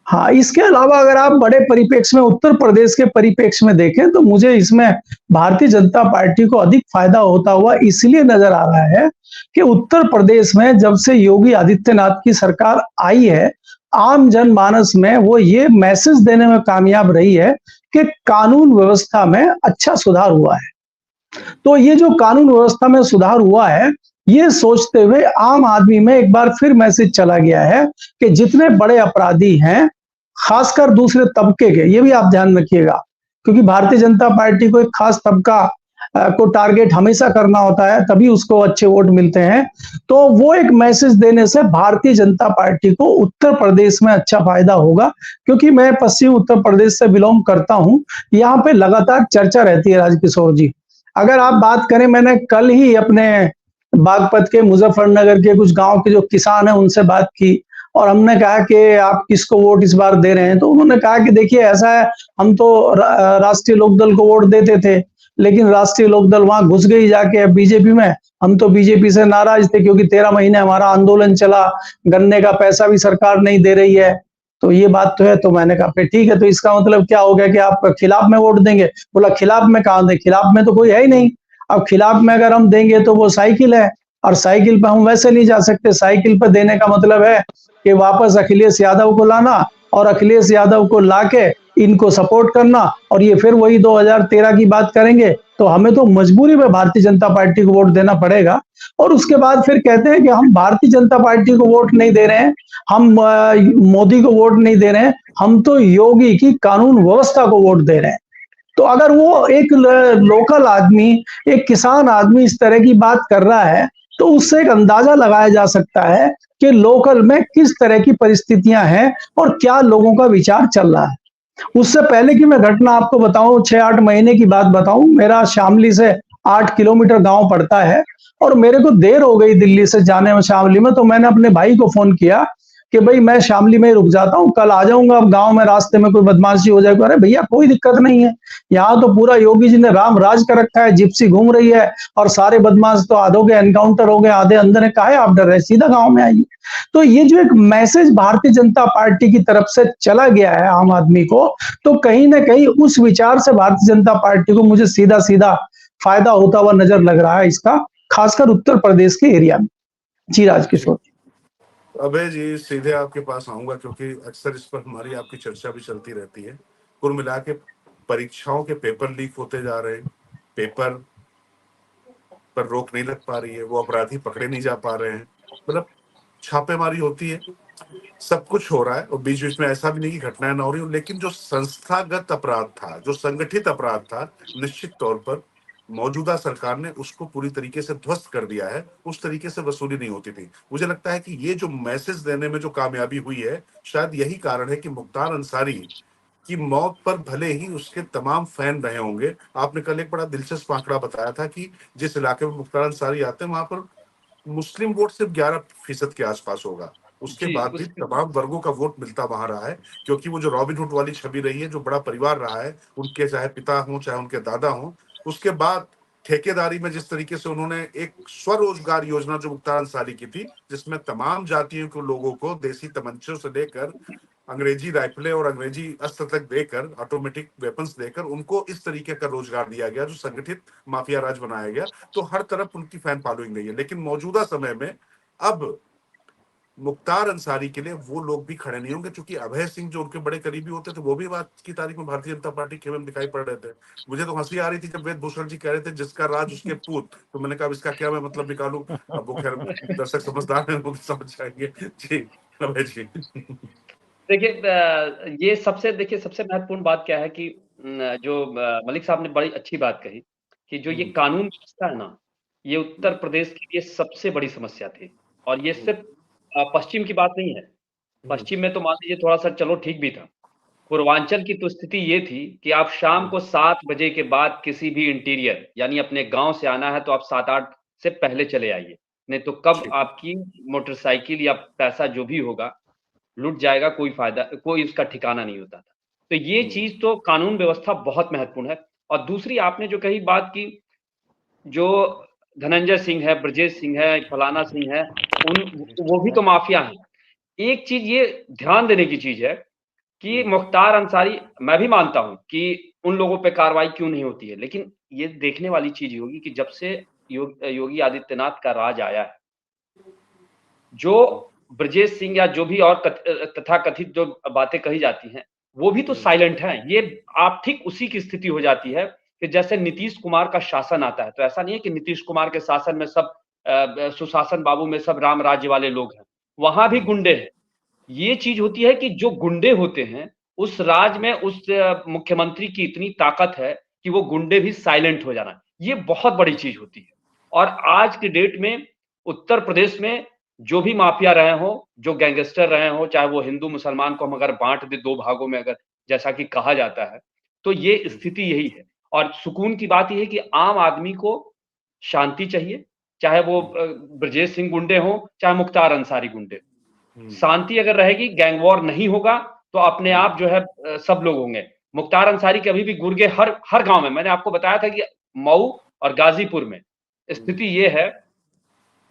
हाँ, इसके अलावा अगर आप बड़े परिप्रेक्ष्य में, उत्तर प्रदेश के परिप्रेक्ष्य में देखें, तो मुझे इसमें भारतीय जनता पार्टी को अधिक फायदा होता हुआ इसलिए नजर आ रहा है कि उत्तर प्रदेश में जब से योगी आदित्यनाथ की सरकार आई है, आम जनमानस में वो ये मैसेज देने में कामयाब रही है कि कानून व्यवस्था में अच्छा सुधार हुआ है। तो ये जो कानून व्यवस्था में सुधार हुआ है, ये सोचते हुए आम आदमी में एक बार फिर मैसेज चला गया है कि जितने बड़े अपराधी हैं, खासकर दूसरे तबके के, ये भी आप ध्यान रखिएगा, क्योंकि भारतीय जनता पार्टी को एक खास तबका को टारगेट हमेशा करना होता है, तभी उसको अच्छे वोट मिलते हैं। तो वो एक मैसेज देने से भारतीय जनता पार्टी को उत्तर प्रदेश में अच्छा फायदा होगा, क्योंकि मैं पश्चिम उत्तर प्रदेश से बिलोंग करता हूं। यहाँ पे लगातार चर्चा रहती है राजकिशोर जी। अगर आप बात करें, मैंने कल ही अपने बागपत के, मुजफ्फरनगर के कुछ गांव के जो किसान हैं उनसे बात की, और हमने कहा कि आप किसको वोट इस बार दे रहे हैं, तो उन्होंने कहा कि देखिए ऐसा है, हम तो राष्ट्रीय लोकदल को वोट देते थे, लेकिन राष्ट्रीय लोकदल वहां घुस गई जाके बीजेपी में। हम तो बीजेपी से नाराज थे क्योंकि 13 महीने हमारा आंदोलन चला, गन्ने का पैसा भी सरकार नहीं दे रही है, तो ये बात तो है। तो मैंने कहा फिर ठीक है, तो इसका मतलब क्या हो गया कि आप खिलाफ में वोट देंगे? बोला खिलाफ में कहां दें, खिलाफ में तो कोई है ही नहीं। अब खिलाफ में अगर हम देंगे तो वो साइकिल है, और साइकिल पे हम वैसे नहीं जा सकते। साइकिल पे देने का मतलब है कि वापस अखिलेश यादव को लाना, और अखिलेश यादव को लाके इनको सपोर्ट करना, और ये फिर वही 2013 की बात करेंगे। तो हमें तो मजबूरी में भारतीय जनता पार्टी को वोट देना पड़ेगा। और उसके बाद फिर कहते हैं कि हम भारतीय जनता पार्टी को वोट नहीं दे रहे हैं, हम मोदी को वोट नहीं दे रहे हैं, हम तो योगी की कानून व्यवस्था को वोट दे रहे हैं। तो अगर वो एक लोकल आदमी, एक किसान आदमी इस तरह की बात कर रहा है, तो उससे एक अंदाजा लगाया जा सकता है कि लोकल में किस तरह की परिस्थितियां हैं और क्या लोगों का विचार चल रहा है। उससे पहले की मैं घटना आपको बताऊं, 6-8 महीने की बात बताऊं, मेरा शामली से 8 किलोमीटर गांव पड़ता है, और मेरे को देर हो गई दिल्ली से जाने में शामली में। तो मैंने अपने भाई को फोन किया कि भाई मैं शामली में ही रुक जाता हूँ, कल आ जाऊंगा। अब गांव में रास्ते में कोई बदमाशी हो जाए, अरे भैया कोई दिक्कत नहीं है, यहाँ तो पूरा योगी जी ने राम राज कर रखा है, जिप्सी घूम रही है, और सारे बदमाश तो आधों के एनकाउंटर हो गए, आधे अंदर है, काहे आप डर रहे, सीधा गाँव में आइए। तो ये जो एक मैसेज भारतीय जनता पार्टी की तरफ से चला गया है आम आदमी को, तो कहीं ना कहीं उस विचार से भारतीय जनता पार्टी को मुझे सीधा सीधा फायदा होता हुआ नजर लग रहा है इसका, खासकर उत्तर प्रदेश के एरिया में। जी राजकिशोर। अभय जी, सीधे आपके पास आऊंगा क्योंकि अक्सर इस पर हमारी आपकी चर्चा भी चलती रहती है। कुल मिला के परीक्षाओं के पेपर लीक होते जा रहे हैं, पेपर पर रोक नहीं लग पा रही है, वो अपराधी पकड़े नहीं जा पा रहे हैं, मतलब छापेमारी होती है, सब कुछ हो रहा है, और बीच बीच में ऐसा भी नहीं कि घटनाएं ना हो रही हो, लेकिन जो संस्थागत अपराध था, जो संगठित अपराध था, निश्चित तौर पर मौजूदा सरकार ने उसको पूरी तरीके से ध्वस्त कर दिया है। उस तरीके से वसूली नहीं होती थी। मुझे लगता है कि ये जो मैसेज देने में जो कामयाबी हुई है, शायद यही कारण है कि मुख्तार अंसारी की मौत पर भले ही उसके तमाम फैन रहे होंगे। आपने कल एक बड़ा दिलचस्प आंकड़ा बताया था कि जिस इलाके में मुख्तार अंसारी आते हैं वहां पर मुस्लिम वोट सिर्फ 11% के आसपास होगा, उसके बाद भी तमाम वर्गों का वोट मिलता वहां रहा है, क्योंकि वो जो रॉबिनहुड वाली छवि रही है, जो बड़ा परिवार रहा है, उनके चाहे पिता हों चाहे उनके दादा हों, उसके बाद ठेकेदारी में जिस तरीके से उन्होंने एक स्वरोजगार योजना जो मुख्तार अंसारी की थी, जिसमें तमाम जातियों के लोगों को देसी तमंचों से लेकर अंग्रेजी राइफलें और अंग्रेजी अस्त्र तक देकर, ऑटोमेटिक वेपन्स देकर उनको इस तरीके का रोजगार दिया गया जो संगठित माफिया राज बनाया गया। तो हर तरफ उनकी फैन फॉलोइंग रही है। लेकिन मौजूदा समय में अब मुख्तार अंसारी के लिए वो लोग भी खड़े नहीं होंगे, क्योंकि अभय सिंह जो उनके बड़े करीबी होते थे वो भी बात की तारीख में भारतीय जनता पार्टी के में दिखाई पड़ रहे थे। मुझे तो हंसी आ रही थी जब वेद भूषण जी कह रहे थे जिसका राज उसके पूत, तो मैंने कहा इसका क्या मैं मतलब निकालूं। अब वो खैर दर्शक समझदार हैं, वो समझ जाएंगे। जी अभय जी। देखिए ये सबसे महत्वपूर्ण बात क्या है कि जो मलिक साहब ने बड़ी अच्छी बात कही कि जो ये कानून व्यवस्था है ना, ये उत्तर प्रदेश की ये सबसे बड़ी समस्या थी। और ये सिर्फ पश्चिम की बात नहीं है। पश्चिम में तो मान लीजिए थोड़ा-सा चलो ठीक भी था। पूर्वांचल की तो स्थिति ये थी कि आप शाम को 7 बजे के बाद किसी भी इंटीरियर यानी अपने गाँव से आना है तो आप 7-8 से पहले चले आइए। नहीं तो कब आपकी मोटरसाइकिल या पैसा जो भी होगा लुट जाएगा, कोई उसका ठिकाना नहीं होता था। तो ये चीज़ तो कानून व्यवस्था बहुत महत्वपूर्ण है। और दूसरी आपने जो कही बात की, जो धनंजय सिंह है, ब्रजेश सिंह है, फलाना सिंह है, वो भी तो माफिया हैं। एक चीज़ ये ध्यान देने की चीज़ है कि मुख्तार अंसारी, मैं भी मानता हूँ कि उन लोगों पे कार्रवाई क्यों नहीं होती है, लेकिन ये देखने वाली चीज़ होगी कि जब से योगी आदित्यनाथ का राज आया है, जो ब्रजेश सिंह या जो भी और तथाकथित जो बातें कही जाती हैं, वो भी तो साइलेंट हैं। ये आप ठीक उसी की स्थिति हो जाती है कि जैसे नीतीश कुमार का शासन आता है, तो ऐसा नहीं है कि नीतीश कुमार के शासन में सब सुशासन बाबू में सब राम राज्य वाले लोग हैं, वहाँ भी गुंडे हैं। ये चीज़ होती है कि जो गुंडे होते हैं, उस राज में उस मुख्यमंत्री की इतनी ताकत है कि वो गुंडे भी साइलेंट हो जाना, ये बहुत बड़ी चीज़ होती है। और आज की डेट में उत्तर प्रदेश में जो भी माफिया रहे हों, जो गैंगस्टर रहे हों, चाहे वो हिंदू मुसलमान को हम अगर बाँट दें 2 भागों में, अगर जैसा कि कहा जाता है, तो ये स्थिति यही है। और सुकून की बात ये है कि आम आदमी को शांति चाहिए, चाहे वो ब्रजेश सिंह गुंडे हों, चाहे मुख्तार अंसारी गुंडे हों। शांति अगर रहेगी, गैंग वॉर नहीं होगा, तो अपने आप जो है सब लोग होंगे। मुख्तार अंसारी के अभी भी गुर्गे हर गाँव में, मैंने आपको बताया था कि मऊ और गाज़ीपुर में स्थिति ये है,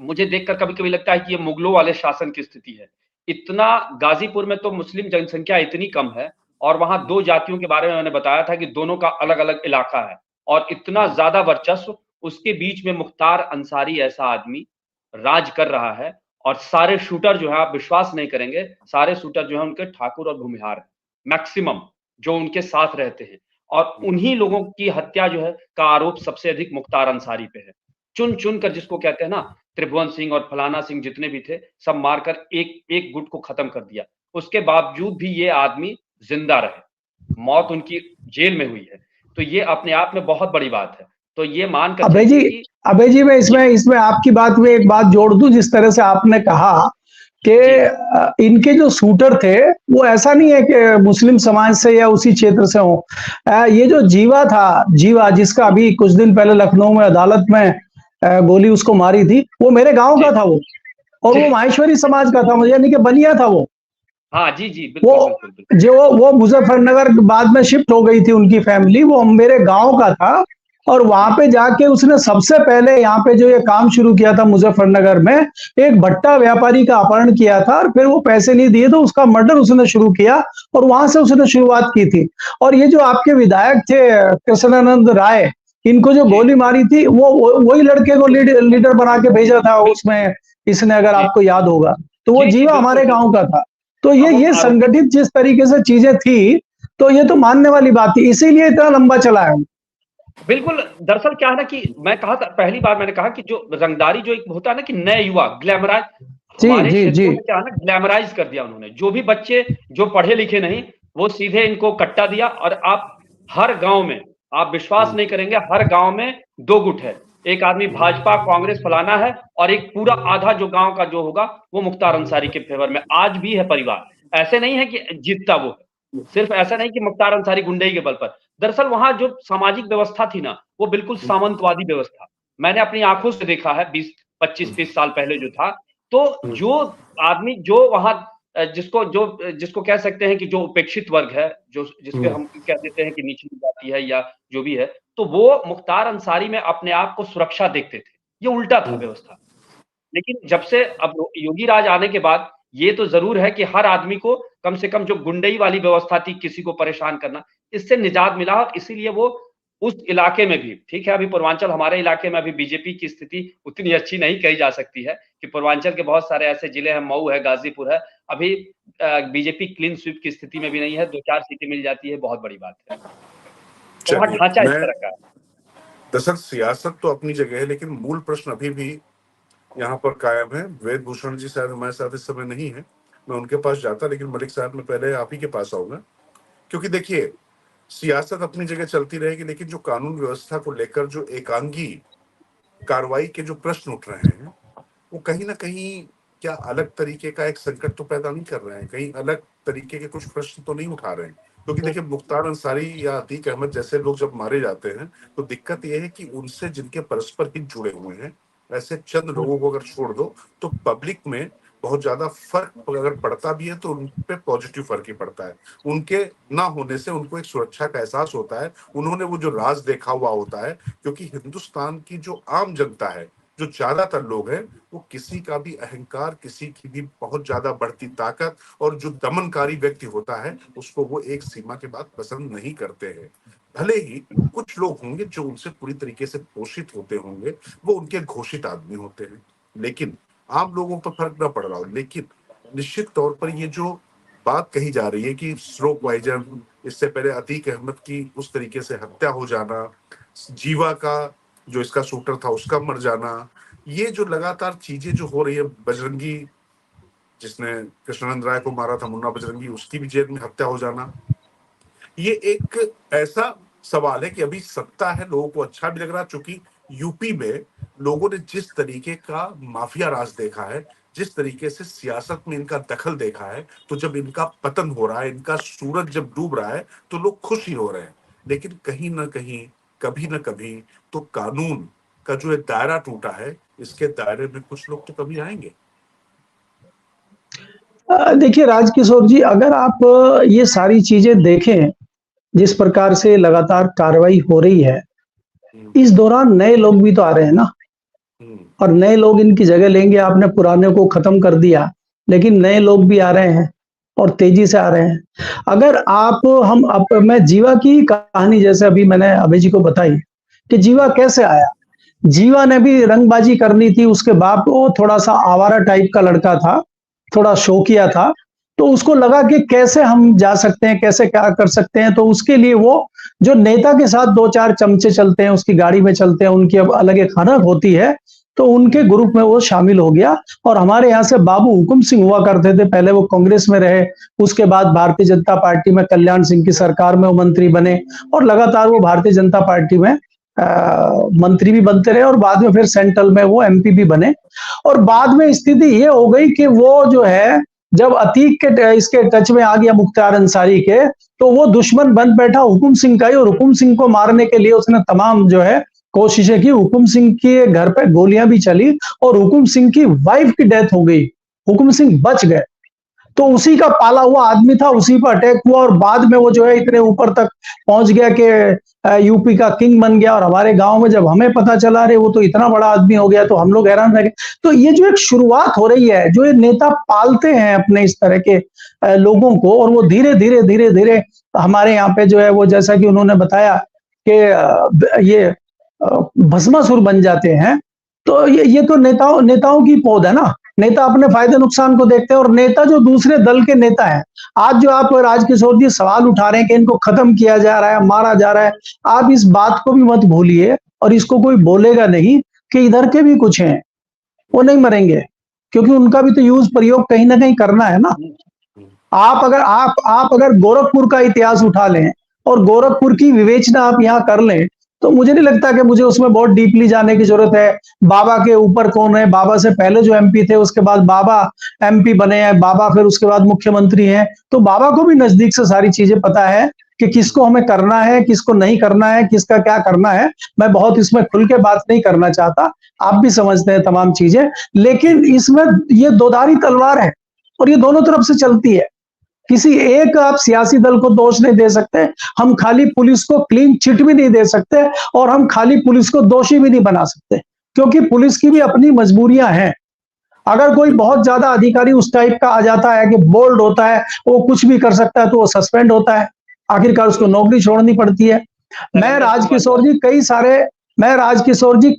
मुझे देखकर कभी-कभी लगता है कि ये मुगलों वाले शासन की स्थिति है। इतना गाज़ीपुर में तो मुस्लिम जनसंख्या इतनी कम है और वहाँ 2 जातियों के बारे में मैंने बताया था कि दोनों का अलग-अलग इलाका है और इतना ज़्यादा वर्चस्व, उसके बीच में मुख्तार अंसारी ऐसा आदमी राज कर रहा है और सारे शूटर जो हैं, आप विश्वास नहीं करेंगे, सारे शूटर जो हैं उनके ठाकुर और भूमिहार हैं, मैक्सिमम जो उनके साथ रहते हैं। और उन्हीं लोगों की हत्या जो है का आरोप सबसे अधिक मुख्तार अंसारी पे है। चुन-चुन कर, जिसको कहते हैं ना, त्रिभुवन सिंह और फलाना सिंह जितने भी थे, सब मारकर एक गुट को खत्म कर दिया। उसके बावजूद भी ये आदमी जिंदा रहे, मौत उनकी जेल में हुई है। तो ये अपने आप में बहुत बड़ी बात है। तो ये मानकर अभय जी मैं इसमें आपकी बात में एक बात जोड़ दूं। जिस तरह से आपने कहा कि इनके जो शूटर थे वो ऐसा नहीं है कि मुस्लिम समाज से या उसी क्षेत्र से हो। ये जो जीवा जिसका अभी कुछ दिन पहले लखनऊ में अदालत में गोली उसको मारी थी, वो मेरे गांव का था वो, और वो माहेश्वरी समाज का था, यानी कि बनिया था वो। हाँ जी बिल्कुल। वो मुजफ्फरनगर बाद में शिफ्ट हो गई थी उनकी फैमिली, वो मेरे गांव का था। और वहां पे जाके उसने सबसे पहले यहाँ पे जो ये काम शुरू किया था मुजफ्फरनगर में, एक भट्टा व्यापारी का अपहरण किया था और फिर वो पैसे नहीं दिए तो उसका मर्डर उसने शुरू किया और वहां से उसने शुरुआत की थी। और ये जो आपके विधायक थे कृष्णानंद राय, इनको जो गोली मारी थी वो वही लड़के को लीडर बना के भेजा था उसमें, इसने, अगर आपको याद होगा तो वो जीवा हमारे गांव का था। तो ये संगठित जिस तरीके से चीजें थी, तो ये तो मानने वाली बात थी, इसीलिए इतना लंबा चला है। बिल्कुल। दरअसल क्या है ना कि मैं कहा था, पहली बार मैंने कहा कि जो रंगदारी जो एक होता है ना कि नए युवा ग्लैमराइज, हमारे क्षेत्रों में क्या है ना, ग्लैमराइज कर दिया उन्होंने। जो भी बच्चे जो पढ़े लिखे नहीं, वो सीधे इनको कट्टा दिया। और आप हर गांव में, आप विश्वास नहीं करेंगे, हर गांव में 2 गुट है। एक आदमी भाजपा कांग्रेस फलाना है और एक पूरा आधा जो गांव का जो होगा वो मुख्तार अंसारी के फेवर में आज भी है परिवार। ऐसे नहीं है कि जीतता वो है, सिर्फ ऐसा नहीं कि मुख्तार अंसारी गुंडई के बल पर। दरअसल वहां जो सामाजिक व्यवस्था थी ना, वो बिल्कुल सामंतवादी व्यवस्था, मैंने अपनी आंखों से देखा है 20-25-30 साल पहले जो था। तो जो आदमी जो वहां जिसको कह सकते हैं कि जो उपेक्षित वर्ग है, जो जिसपे हम कह देते हैं कि निचली जाति है या जो भी है, तो वो मुख्तार अंसारी में अपने आप को सुरक्षा देखते थे। ये उल्टा था व्यवस्था। लेकिन जब से अब योगी राज आने के बाद ये तो ज़रूर है कि हर आदमी को कम से कम जो गुंडई वाली व्यवस्था थी, किसी को परेशान करना, इससे निजात मिला और इसीलिए वो उस इलाके में भी, ठीक है, अभी पूर्वांचल हमारे इलाके में अभी बीजेपी की स्थिति उतनी अच्छी नहीं कही जा सकती है कि पूर्वांचल के बहुत सारे ऐसे जिले हैं, मऊ है, गाजीपुर है, अभी बीजेपी क्लीन स्वीप की स्थिति में भी नहीं है, 2-4 सीटें मिल जाती है, बहुत बड़ी बात है। तो वहाँ ढांचा इस तरह का है। दरअसल सियासत तो अपनी जगह है, लेकिन मूल प्रश्न अभी भी यहाँ पर कायम है। वेद भूषण जी शायद हमारे साथ इस समय नहीं है, मैं उनके पास जाता, लेकिन मलिक साहब मैं पहले आप ही के पास आऊंगा, क्योंकि देखिए सियासत अपनी जगह चलती रहेगी, लेकिन जो कानून व्यवस्था को लेकर जो एकांगी कार्रवाई के जो प्रश्न उठ रहे हैं, वो कहीं ना कहीं क्या अलग तरीके का एक संकट तो पैदा नहीं कर रहे हैं, कहीं अलग तरीके के कुछ प्रश्न तो नहीं उठा रहे हैं। क्योंकि देखिए मुख्तार अंसारी या अतीक अहमद जैसे लोग जब मारे जाते हैं तो दिक्कत यह है कि उनसे जिनके परस्पर हित जुड़े हुए हैं, ऐसे चंद लोगों को अगर छोड़ दो तो पब्लिक में बहुत ज्यादा फर्क अगर पड़ता भी है तो उन पे पॉजिटिव फर्क ही पड़ता है। उनके ना होने से उनको एक सुरक्षा का एहसास होता है, उन्होंने वो जो राज देखा हुआ होता है, क्योंकि हिंदुस्तान की जो आम जनता है, जो ज्यादातर लोग हैं, वो किसी का भी अहंकार, किसी की भी बहुत ज्यादा बढ़ती ताकत और जो दमनकारी व्यक्ति होता है उसको वो एक सीमा के बाद पसंद नहीं करते हैं। भले ही कुछ लोग होंगे जो उनसे पूरी तरीके से पोषित होते होंगे, वो उनके घोषित आदमी होते हैं, लेकिन आम लोगों पर फर्क ना पड़ रहा हो। लेकिन निश्चित तौर पर ये जो बात कही जा रही है कि स्ट्रोक वाइजर, इससे पहले अतीक अहमद की उस तरीके से हत्या हो जाना, जीवा का जो इसका शूटर था उसका मर जाना, ये जो लगातार चीजें जो हो रही है, बजरंगी जिसने कृष्णानंद राय को मारा था, मुन्ना बजरंगी, उसकी भी जेल में हत्या हो जाना, ये एक ऐसा सवाल है कि अभी सत्ता है, लोगों को अच्छा भी लग रहा, चूंकि यूपी में लोगों ने जिस तरीके का माफिया राज देखा है, जिस तरीके से सियासत में इनका दखल देखा है, तो जब इनका पतन हो रहा है, इनका सूरज जब डूब रहा है, तो लोग खुश ही हो रहे हैं। लेकिन कहीं ना कहीं, कभी ना कभी तो कानून का जो दायरा टूटा है, इसके दायरे में कुछ लोग तो कभी आएंगे। देखिए राजकिशोर जी, अगर आप ये सारी चीजें देखें, जिस प्रकार से लगातार कार्रवाई हो रही है, इस दौरान नए लोग भी तो आ रहे हैं ना, और नए लोग इनकी जगह लेंगे। आपने पुराने को खत्म कर दिया, लेकिन नए लोग भी आ रहे हैं और तेजी से आ रहे हैं। अगर मैं जीवा की कहानी, जैसे अभी मैंने अभय जी को बताई कि जीवा कैसे आया। जीवा ने भी रंगबाजी करनी थी, उसके बाप वो थोड़ा सा आवारा टाइप का लड़का था, थोड़ा शौकिया था, तो उसको लगा कि कैसे हम जा सकते हैं, कैसे क्या कर सकते हैं। तो उसके लिए वो जो नेता के साथ 2-4 चमचे चलते हैं, उसकी गाड़ी में चलते हैं, उनकी अब अलग एक खनक होती है, तो उनके ग्रुप में वो शामिल हो गया। और हमारे यहाँ से बाबू हुकुम सिंह हुआ करते थे, पहले वो कांग्रेस में रहे, उसके बाद भारतीय जनता पार्टी में कल्याण सिंह की सरकार में वो मंत्री बने, और लगातार वो भारतीय जनता पार्टी में मंत्री भी बनते रहे, और बाद में फिर सेंट्रल में वो एमपी भी बने। और बाद में स्थिति ये हो गई कि वो जो है, जब अतीक के इसके टच में आ गया मुख्तार अंसारी के, तो वो दुश्मन बन बैठा हुकुम सिंह का ही, और हुकुम सिंह को मारने के लिए उसने तमाम जो है कोशिशें की। हुकुम सिंह के घर पे गोलियां भी चली और हुकुम सिंह की वाइफ की डेथ हो गई, हुकुम सिंह बच गए। तो उसी का पाला हुआ आदमी था, उसी पर अटैक हुआ, और बाद में वो जो है इतने ऊपर तक पहुंच गया कि यूपी का किंग बन गया। और हमारे गांव में जब हमें पता चला रे वो तो इतना बड़ा आदमी हो गया, तो हम लोग हैरान रह गए। तो ये जो एक शुरुआत हो रही है, जो ये नेता पालते हैं अपने इस तरह के लोगों को, और वो धीरे धीरे धीरे धीरे हमारे यहाँ पे जो है वो, जैसा कि उन्होंने बताया कि ये भस्मासुर बन जाते हैं। तो ये तो नेताओं की पौध है ना। नेता अपने फायदे नुकसान को देखते हैं, और नेता जो दूसरे दल के नेता हैं, आज जो आप राजकिशोर जी सवाल उठा रहे हैं कि इनको खत्म किया जा रहा है, मारा जा रहा है, आप इस बात को भी मत भूलिए, और इसको कोई बोलेगा नहीं कि इधर के भी कुछ हैं, वो नहीं मरेंगे, क्योंकि उनका भी तो यूज प्रयोग कहीं ना कहीं करना है ना। आप अगर गोरखपुर का इतिहास उठा लें और गोरखपुर की विवेचना आप यहाँ कर लें, तो मुझे नहीं लगता कि मुझे उसमें बहुत डीपली जाने की जरूरत है। बाबा के ऊपर कौन है, बाबा से पहले जो एमपी थे, उसके बाद बाबा एमपी बने हैं, बाबा फिर उसके बाद मुख्यमंत्री हैं, तो बाबा को भी नजदीक से सारी चीजें पता है कि किसको हमें करना है, किसको नहीं करना है, किसका क्या करना है। मैं बहुत इसमें खुल के बात नहीं करना चाहता, आप भी समझते हैं तमाम चीजें, लेकिन इसमें ये दोधारी तलवार है और ये दोनों तरफ से चलती है। किसी एक आप सियासी दल को दोष नहीं दे सकते, हम खाली पुलिस को क्लीन चिट भी नहीं दे सकते और हम खाली पुलिस को दोषी भी नहीं बना सकते, क्योंकि पुलिस की भी अपनी मजबूरियां हैं। अगर कोई बहुत ज्यादा अधिकारी उस टाइप का आ जाता है कि बोल्ड होता है, वो कुछ भी कर सकता है, तो वो सस्पेंड होता है, आखिरकार उसको नौकरी छोड़नी पड़ती है। मैं राजकिशोर जी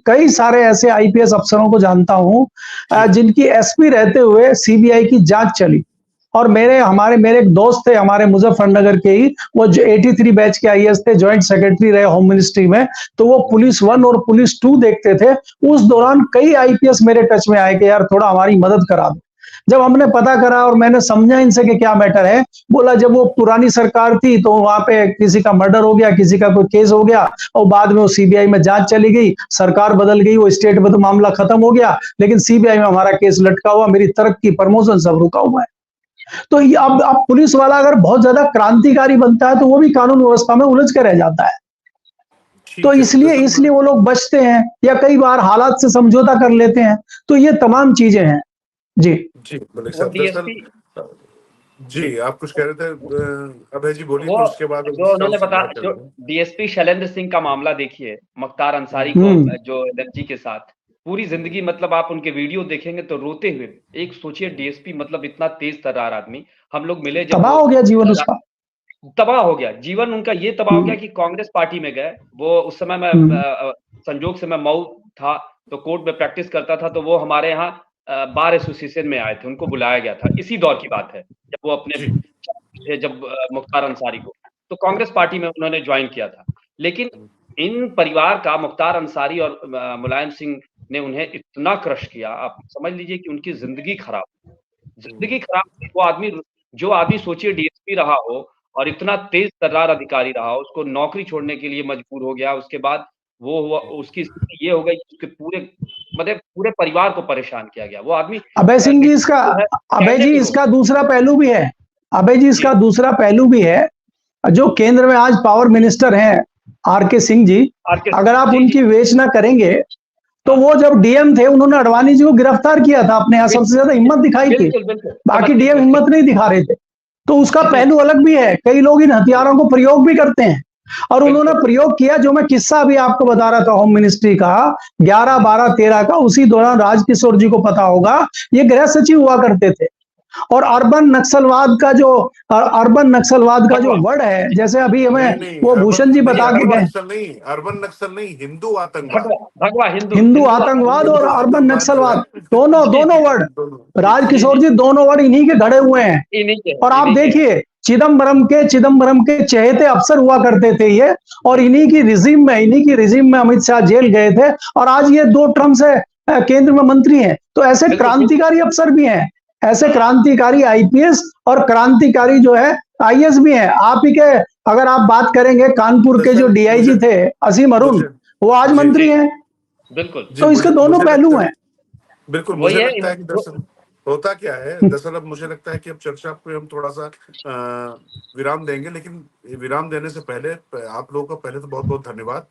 कई सारे ऐसे आईपीएस अफसरों को जानता हूं जिनकी एसपी रहते हुए सीबीआई की जांच चली, और मेरे एक दोस्त थे हमारे मुजफ्फरनगर के ही, वो जो 83 बैच के आईएएस थे, ज्वाइंट सेक्रेटरी रहे होम मिनिस्ट्री में, तो वो पुलिस 1 और पुलिस 2 देखते थे। उस दौरान कई आईपीएस मेरे टच में आए कि यार थोड़ा हमारी मदद करा दो। जब हमने पता करा और मैंने समझा इनसे कि क्या मैटर है, बोला जब वो पुरानी सरकार थी तो वहां पे किसी का मर्डर हो गया, किसी का कोई केस हो गया, और बाद में वो सीबीआई में जांच चली गई, सरकार बदल गई, वो स्टेट में तो मामला खत्म हो गया, लेकिन सीबीआई में हमारा केस लटका हुआ, मेरी तरक्की प्रमोशन सब रुका हुआ है। तो ये अब पुलिस वाला अगर बहुत ज्यादा क्रांतिकारी बनता है तो वो भी कानून व्यवस्था में उलझ के रह जाता है। तो इसलिए वो लोग बचते हैं या कई बार हालात से समझौता कर लेते हैं। तो ये तमाम चीजें हैं। जी मलिक साहब, दरअसल जी आप कुछ कह रहे थे अभय जी, बोलिए। तो उसके बाद जो उन्होंने बताया, जो डीएसपी शैलेंद्र सिंह का मामला देखिए, मुख्तार अंसारी को जो एलएफजी के साथ पूरी जिंदगी, मतलब आप उनके वीडियो देखेंगे तो रोते हुए, एक सोचिए डीएसपी, मतलब इतना तेज तर्रार आदमी, हम लोग मिले जब, तबाह हो गया जीवन उसका, तबाह हो गया जीवन उनका, ये तबाह हो गया कि कांग्रेस पार्टी में गए वो। उस समय मैं संजोग से मैं मऊ था, तो कोर्ट में प्रैक्टिस करता था, तो वो हमारे यहाँ बार एसोसिएशन में आए थे, उनको बुलाया गया था। इसी दौर की बात है जब वो अपने जब मुख्तार अंसारी को, तो कांग्रेस पार्टी में उन्होंने ज्वाइन किया था। लेकिन इन परिवार का, मुख्तार अंसारी और मुलायम सिंह ने उन्हें इतना क्रश किया, आप समझ लीजिए कि उनकी जिंदगी खराब। वो आदमी, जो आदमी सोचिए डीएसपी रहा हो और इतना तेज तर्रार अधिकारी रहा हो, उसको नौकरी छोड़ने के लिए मजबूर हो गया। उसके बाद वो हुआ, उसकी स्थिति ये हो गई कि उसके पूरे परिवार को परेशान किया गया। वो आदमी, अभय जी इसका दूसरा पहलू भी है। अभय जी इसका दूसरा पहलू भी है। जो केंद्र में आज पावर मिनिस्टर हैं आरके सिंह जी, अगर आप उनकी विवेचना करेंगे तो वो जब डीएम थे उन्होंने अडवाणी जी को गिरफ्तार किया था, अपने यहाँ सबसे ज्यादा हिम्मत दिखाई थी, बाकी डीएम हिम्मत नहीं दिखा रहे थे। तो उसका पहलू अलग भी है। कई लोग इन हथियारों को प्रयोग भी करते हैं, और उन्होंने प्रयोग किया। जो मैं किस्सा अभी आपको बता रहा था होम मिनिस्ट्री का 11, 12, 13 का, उसी दौरान राजकिशोर जी को पता होगा, ये गृह सचिव हुआ करते थे। और अर्बन नक्सलवाद का जो वर्ड है, जैसे अभी हमें वो भूषण जी बता के गए, अर्बन नक्सल नहीं, हिंदू आतंकवाद और अर्बन नक्सलवाद दोनों वर्ड, राजकिशोर जी दोनों वर्ड इन्हीं के घड़े हुए हैं। और आप देखिए चिदम्बरम के चहेते अफसर हुआ करते थे ये, और इन्हीं की रिजीम में अमित शाह जेल गए थे, और आज ये 2 टर्म से केंद्र में मंत्री हैं। तो ऐसे क्रांतिकारी अफसर भी हैं, ऐसे क्रांतिकारी आईपीएस और क्रांतिकारी जो है आईएएस भी हैं। आप ही के, अगर आप बात करेंगे कानपुर के जो डीआईजी थे असीम अरुण, वो आज मंत्री हैं। बिल्कुल। तो इसके दोनों पहलू हैं। बिल्कुल। मुझे लगता है कि दरअसल होता क्या है, दरअसल अब मुझे लगता है कि अब चर्चा पे हम थोड़ा सा विराम देंगे, लेकिन विराम देने से पहले आप लोगों का पहले तो बहुत बहुत धन्यवाद।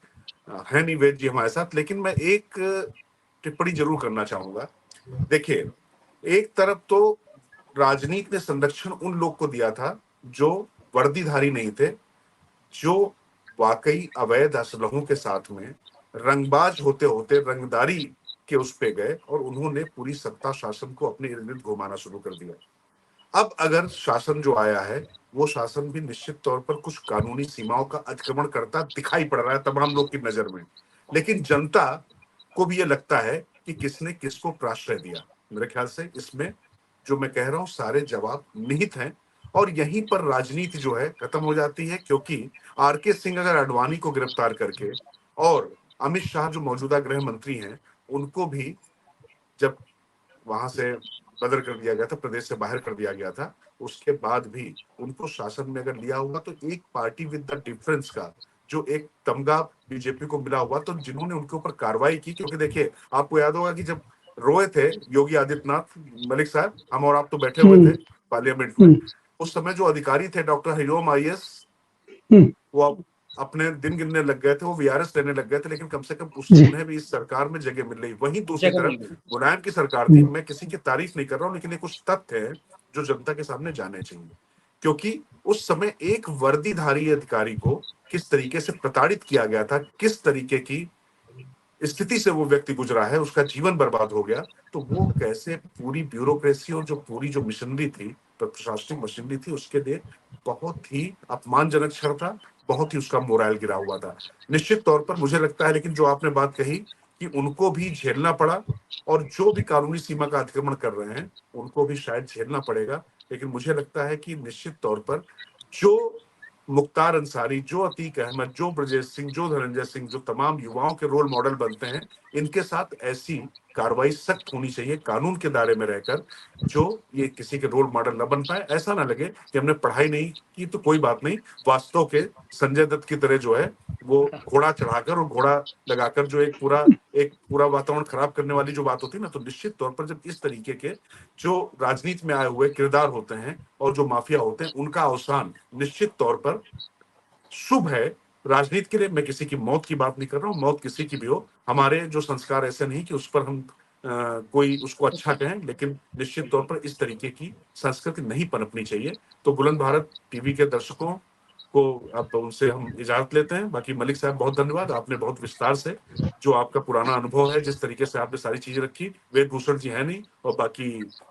है निवेद जी हमारे साथ, लेकिन मैं एक टिप्पणी जरूर करना चाहूंगा। देखिए, एक तरफ तो राजनीति ने संरक्षण उन लोग को दिया था जो वर्दीधारी नहीं थे, जो वाकई अवैध असलहों के साथ में रंगबाज होते होते रंगदारी के उस पे गए, और उन्होंने पूरी सत्ता शासन को अपने इर्द गिर्द घुमाना शुरू कर दिया। अब अगर शासन जो आया है, वो शासन भी निश्चित तौर पर कुछ कानूनी सीमाओं का अतिक्रमण करता दिखाई पड़ रहा है तमाम लोग की नजर में, लेकिन जनता को भी ये लगता है कि किसने किसको प्राश्रय दिया। मेरे ख्याल से इसमें जो मैं कह रहा हूं सारे जवाब निहित हैं, और यहीं पर राजनीति जो है खत्म हो जाती है। क्योंकि आरके सिंह अगर अडवाणी को गिरफ्तार करके, और अमित शाह जो मौजूदा गृह मंत्री हैं उनको भी जब वहां से बदर कर दिया गया था, प्रदेश से बाहर कर दिया गया था, उसके बाद भी उनको शासन में अगर लिया हुआ, तो एक पार्टी विद द डिफरेंस का जो एक तमगा बीजेपी को मिला हुआ, तो जिन्होंने उनके ऊपर कार्रवाई की। क्योंकि देखिए, आपको याद होगा कि जब रोए थे योगी आदित्यनाथ, मलिक साहब, हम और आप तो बैठे हुए थे पार्लियामेंट में, उस समय जो अधिकारी थे डॉक्टर हरिओम आईएएस, वो अपने दिन गिनने लग गए थे, वो वीआरएस लेने लग गए थे, लेकिन कम से कम उन्हें भी इस सरकार में जगह मिल रही। वहीं दूसरी तरफ मुलायम की सरकार थी। मैं किसी की तारीफ नहीं कर रहा हूँ, लेकिन ये कुछ तथ्य है जो जनता के सामने जाने चाहिए। क्योंकि उस समय एक वर्दीधारी अधिकारी को किस तरीके से प्रताड़ित किया गया था, किस तरीके की स्थिति से वो व्यक्ति गुजरा है, उसका जीवन बर्बाद हो गया, तो वो कैसे पूरी ब्यूरोक्रेसी और जो पूरी जो मशीनरी थी, प्रशासनिक मशीनरी थी, उसके लिए बहुत ही अपमानजनक क्षण था, बहुत ही उसका मोरल गिरा हुआ था। निश्चित तौर पर मुझे लगता है, लेकिन जो आपने बात कही कि उनको भी झेलना पड़ा और जो भी कानूनी सीमा का अतिक्रमण कर रहे हैं उनको भी शायद झेलना पड़ेगा, लेकिन मुझे लगता है कि निश्चित तौर पर जो मुख्तार अंसारी, जो अतीक अहमद, जो ब्रजेश सिंह, जो धनंजय सिंह, जो तमाम युवाओं के रोल मॉडल बनते हैं, इनके साथ ऐसी कार्रवाई सख्त होनी चाहिए कानून के दायरे में रहकर, जो ये किसी के रोल मॉडल न बन पाए। ऐसा ना लगे कि हमने पढ़ाई नहीं की तो कोई बात नहीं, वास्तव के संजय दत्त की तरह जो है वो घोड़ा चढ़ाकर और घोड़ा लगाकर जो एक पूरा वातावरण खराब करने वाली जो बात होती है ना, तो निश्चित तौर पर जब इस तरीके के जो राजनीति में आए हुए किरदार होते हैं और जो माफिया होते हैं, उनका अवसान निश्चित तौर पर शुभ है राजनीति के लिए। मैं किसी की मौत की बात नहीं कर रहा हूँ, मौत किसी की भी हो, हमारे जो संस्कार ऐसे नहीं कि उस पर हम कोई उसको अच्छा कहें, लेकिन निश्चित तौर पर इस तरीके की संस्कृति नहीं पनपनी चाहिए। तो बुलंद भारत टीवी के दर्शकों को अब उनसे हम इजाजत लेते हैं। बाकी मलिक साहब बहुत धन्यवाद, आपने बहुत विस्तार से जो आपका पुराना अनुभव है, जिस तरीके से आपने सारी चीजें रखी। वेदभूषण जी है नहीं, और बाकी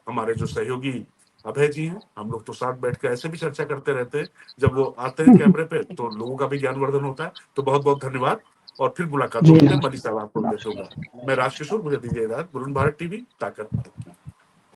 हमारे जो सहयोगी अभय जी हैं, हम लोग तो साथ बैठ कर ऐसे भी चर्चा करते रहते हैं, जब वो आते हैं कैमरे पे तो लोगों का भी ज्ञानवर्धन होता है। तो बहुत बहुत धन्यवाद और फिर मुलाकात जी होती है। मलिक साहब आपको देते होगा। मैं राजकिशोर, मुझे दीजिए इजाजत। बुलंद भारत टीवी, ताकत।